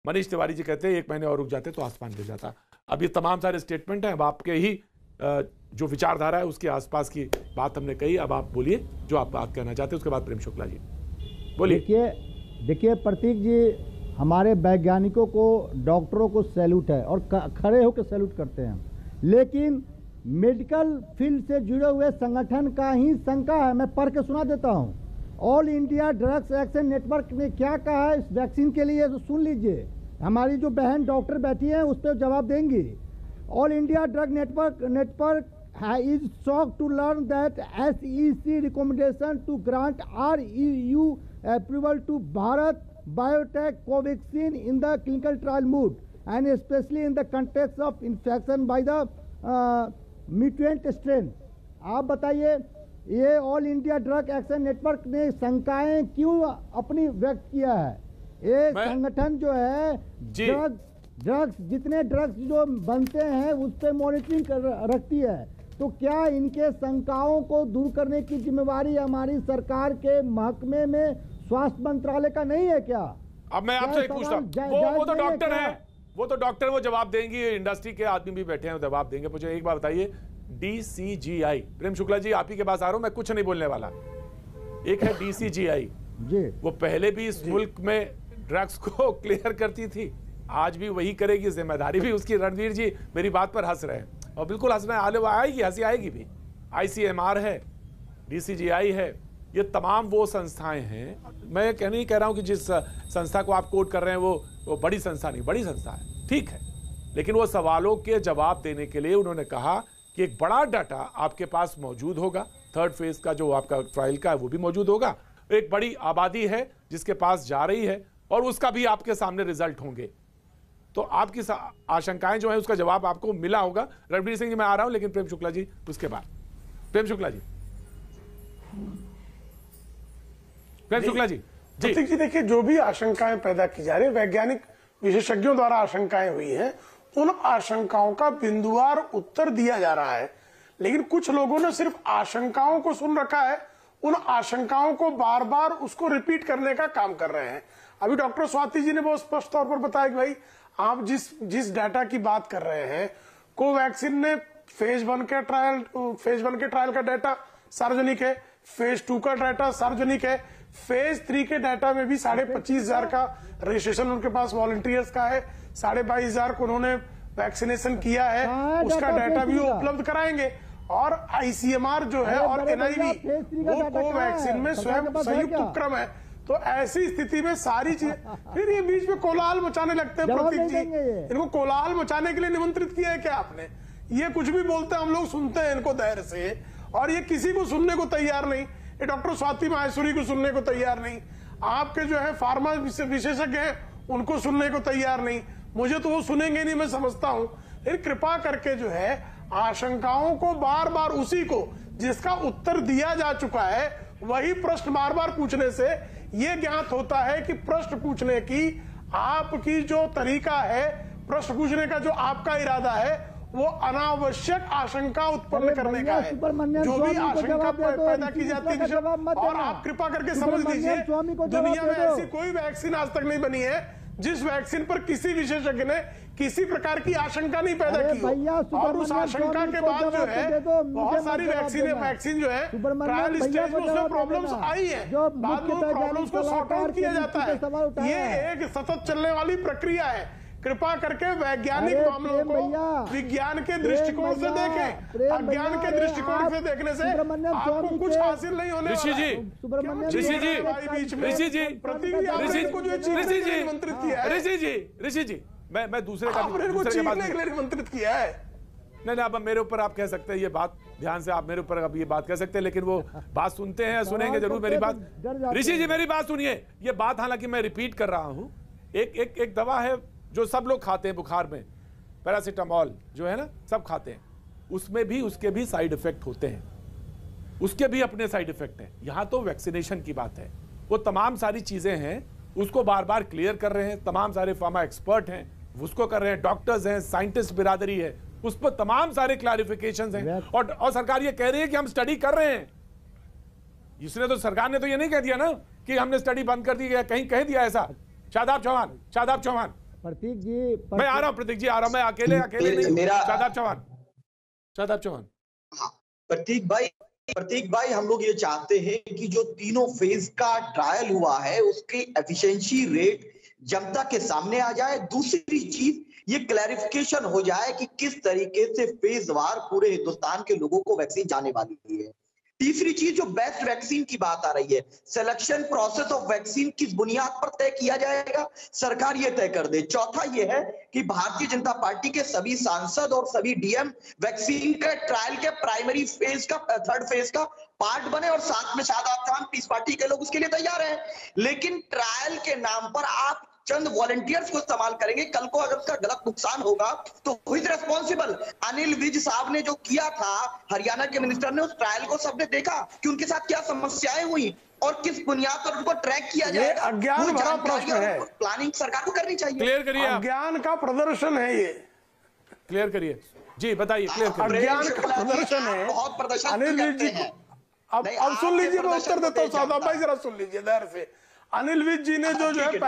मनीष तिवारी जी कहते हैं 1 महीने और रुक जाते तो आसमान गिर जाता। अब ये तमाम सारे स्टेटमेंट हैं। अब आपके ही जो विचारधारा है उसके आसपास की बात हमने कही। अब आप बोलिए जो आप बात कहना चाहते हैं, उसके बाद प्रेम शुक्ला जी बोलिए। देखिए प्रतीक जी, हमारे वैज्ञानिकों को, डॉक्टरों को सैल्यूट है और खड़े होकर सैल्यूट करते हैं, लेकिन मेडिकल फील्ड से जुड़े हुए संगठन का ही शंका है। मैं पढ़ के सुना देता हूँ। All India drugs action network ने क्या कहा है इस वैक्सीन के लिए, तो सुन लीजिए। हमारी जो बहन डॉक्टर बैठी है उस पर जवाब देंगी। All India drug network is shocked to learn that SEC recommendation to grant REU approval to Bharat Biotech Covaxin in the clinical trial mode, and especially in the context of infection by the mutant strain। आप बताइए, ये all India drug action network ने शंकाएं क्यों अपनी व्यक्त किया है? ये संगठन जो है ड्रग्स जितने ड्रग्स जो बनते हैं उस पर मॉनिटरिंग रखती है, तो क्या इनके शंकाओं को दूर करने की जिम्मेवारी हमारी सरकार के महकमे में स्वास्थ्य मंत्रालय का नहीं है क्या? अब मैं आपसे एक पूछता हूं, वो तो डॉक्टर है, वो जवाब देंगी। इंडस्ट्री के आदमी भी बैठे हैं, जवाब देंगे। मुझे एक बार बताइए, DCGI, प्रेम शुक्ला जी आप ही के पास आ रहा हूं, मैं कुछ नहीं बोलने वाला। एक है DCGI जी, वो पहले भी इस मुल्क में ड्रग्स को क्लियर करती थी, आज भी वही करेगी, जिम्मेदारी भी उसकी। रणवीर जी मेरी बात पर हंस रहे हैं, और बिल्कुल हंसना आएगी, हंसी आएगी भी। ICMR है, DCGI है, ये तमाम वो संस्थाएं हैं। मैं नहीं कह रहा हूं कि जिस संस्था को आप कोट कर रहे हैं वो बड़ी संस्था नहीं, बड़ी संस्था है, ठीक है, लेकिन वो सवालों के जवाब देने के लिए उन्होंने कहा कि एक बड़ा डाटा आपके पास मौजूद होगा, 3rd फेज का जो आपका ट्रायल का है वो भी मौजूद होगा, एक बड़ी आबादी है जिसके पास जा रही है, और उसका भी आपके सामने रिजल्ट होंगे। तो आपकी आशंकाएं जो है उसका जवाब आपको मिला होगा। रणवीर सिंह जी मैं आ रहा हूं, लेकिन प्रेम शुक्ला जी उसके बाद। प्रेम शुक्ला जी, प्रेम शुक्ला जी। प्रतीक जी देखिए, जो भी आशंकाएं पैदा की जा रही है, वैज्ञानिक विशेषज्ञों द्वारा आशंकाएं हुई हैं, उन आशंकाओं का बिंदुवार उत्तर दिया जा रहा है। लेकिन कुछ लोगों ने सिर्फ आशंकाओं को सुन रखा है, उन आशंकाओं को बार बार उसको रिपीट करने का काम कर रहे हैं। अभी डॉक्टर स्वाति जी ने बहुत स्पष्ट तौर पर बताया कि भाई आप जिस डाटा की बात कर रहे हैं, कोवैक्सीन ने फेज 1 के ट्रायल का डाटा सार्वजनिक है, फेज 2 का डाटा सार्वजनिक है, फेज 3 के डाटा में भी 25,500 का रजिस्ट्रेशन उनके पास वॉलंटियर्स का है, 22,500 को उन्होंने वैक्सीनेशन किया है, उसका डाटा भी वो उपलब्ध कराएंगे। और आईसीएमआर जो है और एनआईवी वो कोवैक्सीन में स्वयं संयुक्त उपक्रम है। तो ऐसी स्थिति में सारी चीज, फिर ये बीच में कोलाहल मचाने लगते हैं प्रतीक जी। इनको कोलाहल मचाने के लिए निमंत्रित किया है क्या आपने? ये कुछ भी बोलते हैं, हम लोग सुनते हैं इनको धैर्य से, और ये किसी को सुनने को तैयार नहीं। ये डॉक्टर स्वाति माहेश्वरी को सुनने को तैयार नहीं, आपके जो है फार्मा विशेषज्ञ हैं उनको सुनने को तैयार नहीं। मुझे तो वो सुनेंगे नहीं, मैं समझता हूं। फिर कृपा करके जो है आशंकाओं को बार बार उसी को जिसका उत्तर दिया जा चुका है वही प्रश्न बार बार पूछने से ये ज्ञात होता है कि प्रश्न पूछने की आपकी जो तरीका है, प्रश्न पूछने का जो आपका इरादा है, वो अनावश्यक आशंका उत्पन्न करने का है। जो भी आशंका पैदा की जाती है, और आप कृपा करके समझ लीजिए, दुनिया में ऐसी कोई वैक्सीन आज तक नहीं बनी है जिस वैक्सीन पर किसी विशेषज्ञ ने किसी प्रकार की आशंका नहीं पैदा की हो। और उस आशंका के बाद जो है बहुत सारी वैक्सीन जो है ट्रायल स्टेज में उसमें प्रॉब्लम्स आई है, बाद में प्रॉब्लम्स को सॉर्ट आउट किया जाता है। ये एक सतत चलने वाली प्रक्रिया है। कृपा करके वैज्ञानिक मामलों को विज्ञान के दृष्टिकोण से देखें। अज्ञान के दृष्टिकोण से देखने से आपको कुछ हासिल नहीं होने वाला है। ऋषि जी, मैं दूसरे का निमंत्रित किया है। नहीं, अब मेरे ऊपर आप कह सकते हैं ये बात, ध्यान से आप मेरे ऊपर अब ये बात कह सकते हैं, लेकिन वो बात सुनते हैं, सुनेंगे जरूर मेरी बात। ऋषि जी मेरी बात सुनिए, ये बात हालांकि मैं रिपीट कर रहा हूं। एक दवा है जो सब लोग खाते हैं बुखार में, पैरासीटामोल जो है ना, सब खाते हैं, उसमें भी उसके भी साइड इफेक्ट होते हैं, उसके भी अपने साइड इफेक्ट हैं। यहां तो वैक्सीनेशन की बात है, वो तमाम सारी चीजें हैं, उसको बार बार क्लियर कर रहे हैं। तमाम सारे फार्मा एक्सपर्ट हैं, उसको कर रहे हैं, डॉक्टर्स हैं, साइंटिस्ट बिरादरी है, उस पर तमाम सारे क्लैरिफिकेशंस हैं। और सरकार ये कह रही है कि हम स्टडी कर रहे हैं। इसने तो, सरकार ने तो ये नहीं कह दिया ना कि हमने स्टडी बंद कर दी, कहीं कह दिया ऐसा। शादाब चौहान प्रतीक जी, मैं आ रहा हूं, प्रतीक जी आ रहा हूं, मैं अकेले नहीं। शादाब चौहान। प्रतीक भाई, हम लोग ये चाहते हैं कि जो तीनों फेज का ट्रायल हुआ है उसकी एफिशिएंसी रेट जनता के सामने आ जाए। दूसरी चीज, ये क्लैरिफिकेशन हो जाए कि किस तरीके से फेज वार पूरे हिंदुस्तान के लोगों को वैक्सीन जाने वाली है। तीसरी चीज, जो बेस्ट वैक्सीन की बात आ रही है, सिलेक्शन प्रोसेस ऑफ वैक्सीन किस बुनियाद पर तय किया जाएगा, सरकार ये तय कर दे। चौथा ये है कि भारतीय जनता पार्टी के सभी सांसद और सभी डीएम वैक्सीन के ट्रायल के प्राइमरी फेज का, थर्ड फेज का पार्ट बने, और साथ में शादाब खान, पीस पार्टी के लोग उसके लिए तैयार हैं। लेकिन ट्रायल के नाम पर आप चंद वॉलंटियर्स को इस्तेमाल करेंगे। कल को अगर उसका गलत नुकसान होगा तो who is responsible? Anil Vij sahab ने जो किया था, हरियाणा के मिनिस्टर ने, उस ट्रायल को सबने देखा कि उनके साथ क्या समस्याएं हुई और किस बुनियाद पर उनको ट्रैक किया जाएगा। अज्ञान भरा प्रश्न है, प्लानिंग सरकार को करनी चाहिए। क्लियर करिए, अज्ञान का प्रदर्शन है ये, क्लियर करिए जी, बताइए, क्लियर करिए। अज्ञान का प्रदर्शन है, बहुत प्रदर्शन अनिल विज जी। अब सुन लीजिए, मैं उत्तर देता हूँ। शादाब भाई जरा सुन लीजिए धैर्य से। अनिल विज जी ने जो है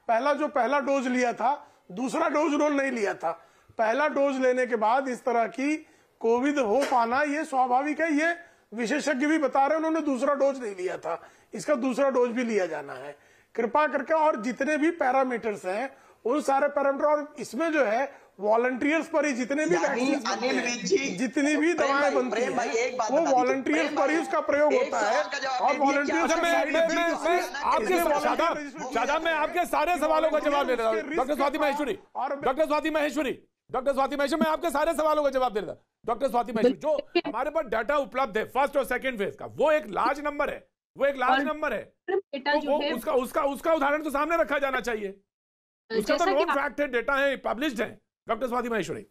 पहला डोज लिया था, दूसरा डोज उन्होंने नहीं लिया था। पहला डोज लेने के बाद इस तरह की कोविड हो पाना ये स्वाभाविक है, ये विशेषज्ञ भी बता रहे हैं। उन्होंने दूसरा डोज नहीं लिया था, इसका दूसरा डोज भी लिया जाना है कृपा करके। और जितने भी पैरामीटर्स हैं उन सारे पैरामीटर, और इसमें जो है वॉलंटियर्स पर ही जितने भी वैक्सीन, जितनी भी दवाएं बनती हैं वो वॉलंटियर्स पर ही उसका प्रयोग होता है। और वॉलंटियर्स मैं आपके सारे सवालों का जवाब दे रहा हूं। डॉक्टर स्वाति माहेश्वरी, मैं आपके सारे सवालों का जवाब दे रहा हूं। डॉक्टर स्वाति माहेश्वरी, जो हमारे पास डाटा उपलब्ध है फर्स्ट और सेकंड फेज का, वो एक लार्ज नंबर है, तो उसका उदाहरण तो सामने रखा जाना चाहिए। उसका तो नोन फैक्ट है, डेटा है, पब्लिश्ड है। डॉक्टर स्वाति माहेश्वरी,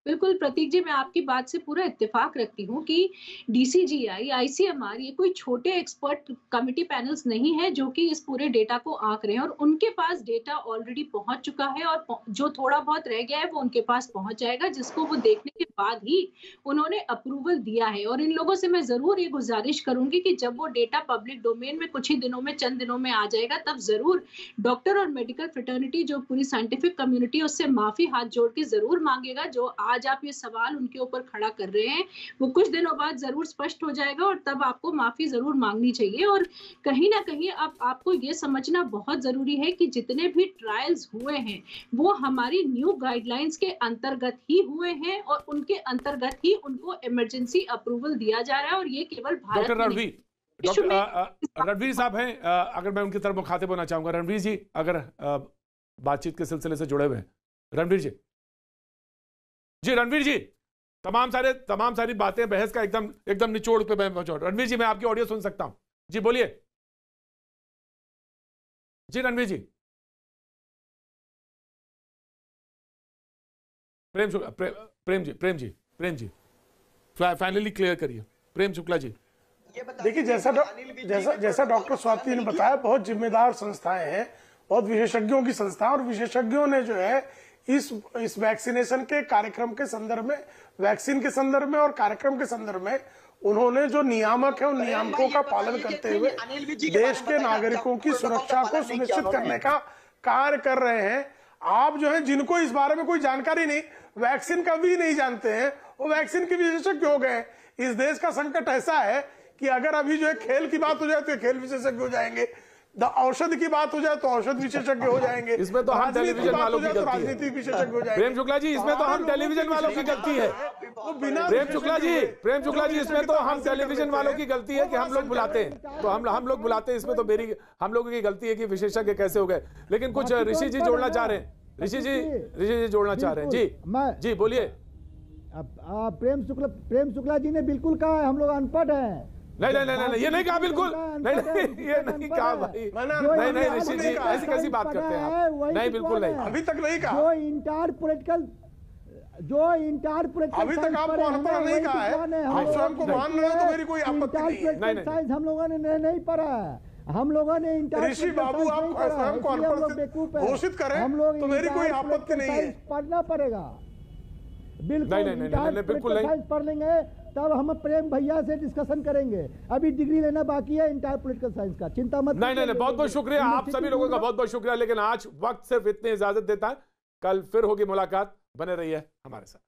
बिल्कुल प्रतीक जी, मैं आपकी बात से पूरा इत्तेफाक रखती हूँ कि डीसीजीआई, आईसीएमआर ये कोई छोटे एक्सपर्ट कमिटी पैनल्स नहीं है जो कि इस पूरे डेटा को आंक रहे हैं, और उनके पास डेटा ऑलरेडी पहुंच चुका है और जो थोड़ा बहुत रह गया है वो उनके पास पहुंच जाएगा, जिसको वो देखने के बाद ही उन्होंने अप्रूवल दिया है। और इन लोगों से मैं जरूर ये गुजारिश करूंगी कि जब वो डेटा पब्लिक डोमेन में कुछ ही दिनों में, चंद दिनों में आ जाएगा, तब जरूर डॉक्टर और मेडिकल फ्रेटर्निटी, जो पूरी साइंटिफिक कम्युनिटी, उससे माफी हाथ जोड़ के जरूर मांगेगा। जो आज आप ये सवाल उनके ऊपर खड़ा कर रहे हैं वो कुछ दिनों बाद जरूर स्पष्ट हो जाएगा और तब आपको माफी जरूर मांगनी चाहिए। और कहीं ना कहीं अब आपको ये समझना बहुत जरूरी है कि जितने भी ट्रायल्स हुए हैं वो हमारी न्यू गाइडलाइंस के अंतर्गत ही हुए हैं और उनके अंतर्गत ही उनको इमरजेंसी अप्रूवल दिया जा रहा है। और ये केवल भारत में नहीं, रणवीर साहब हैं, अगर मैं उनकी तरफ मुखातिब होना चाहूंगा। रणवीर जी अगर बातचीत के सिलसिले से जुड़े हुए हैं, रणवीर जी रणवीर जी, तमाम सारी बातें बहस का एकदम निचोड़ पे मैं पहुंचा। रणवीर जी मैं आपकी ऑडियो सुन सकता हूं जी, बोलिए जी। रणवीर जी, प्रेम जी फाइनली क्लियर करिए। प्रेम शुक्ला जी, देखिए जैसा डॉक्टर स्वाति ने बताया, बहुत जिम्मेदार संस्थाएं हैं, बहुत विशेषज्ञों की संस्था, और विशेषज्ञों ने जो है इस वैक्सीनेशन के कार्यक्रम के संदर्भ में, वैक्सीन के संदर्भ में और कार्यक्रम के संदर्भ में उन्होंने जो नियामक है उन नियामकों का पालन करते हुए देश के नागरिकों की सुरक्षा को सुनिश्चित करने का कार्य कर रहे हैं। आप जो है जिनको इस बारे में कोई जानकारी नहीं, वैक्सीन का भी नहीं जानते हैं, वो वैक्सीन के विशेषज्ञ हो गए। इस देश का संकट ऐसा है कि अगर अभी जो है खेल की बात हो जाए तो खेल विशेषज्ञ हो जाएंगे, औषध की बात हो जाए तो औषध विशेषज्ञ हो जाएंगे, इसमें तो हम टेलीविजन वालों की गलती है। राजनीतिक विशेषज्ञ हो जाएंगे। प्रेम शुक्ला जी, इसमें तो हम टेलीविजन वालों की गलती है। प्रेम शुक्ला जी, इसमें तो हम टेलीविजन वालों की गलती है कि हम लोग बुलाते हैं, तो हम लोग बुलाते हैं, इसमें तो हम लोगों की गलती है कि विशेषज्ञ कैसे हो गए। लेकिन कुछ ऋषि जी जोड़ना चाह रहे हैं, ऋषि जी जोड़ना चाह रहे हैं जी बोलिए। प्रेम शुक्ला जी ने बिल्कुल कहा है हम लोग अनपढ़ हैं। नहीं, ये नहीं कहा, बिल्कुल नहीं, ये नहीं कहा भाई। नहीं ऋषि जी ऐसी कैसी बात करते हैं आप? नहीं, बिल्कुल नहीं, अभी तक नहीं कहा। जो इंटर पॉलिटिकल अभी तक आपको अनपढ़ नहीं कहा है, आप स्वयं को मान रहे हो तो मेरी कोई आपत्ति नहीं। साइंस हम लोगों ने नहीं पढ़ा है, हम लोगों ने ऋषि बाबू आप स्वयं को अनपढ़ घोषित करें तो मेरी कोई आपत्ति नहीं है। पढ़ना पड़ेगा, बिल्कुल नहीं पढ़ लेंगे तब हम प्रेम भैया से डिस्कशन करेंगे। अभी डिग्री लेना बाकी है इंटर पॉलिटिकल साइंस का, चिंता मत। नहीं, बहुत शुक्रिया आप सभी लोगों का, बहुत शुक्रिया। लेकिन आज वक्त सिर्फ इतनी इजाजत देता है, कल फिर होगी मुलाकात, बने रहिए हमारे साथ।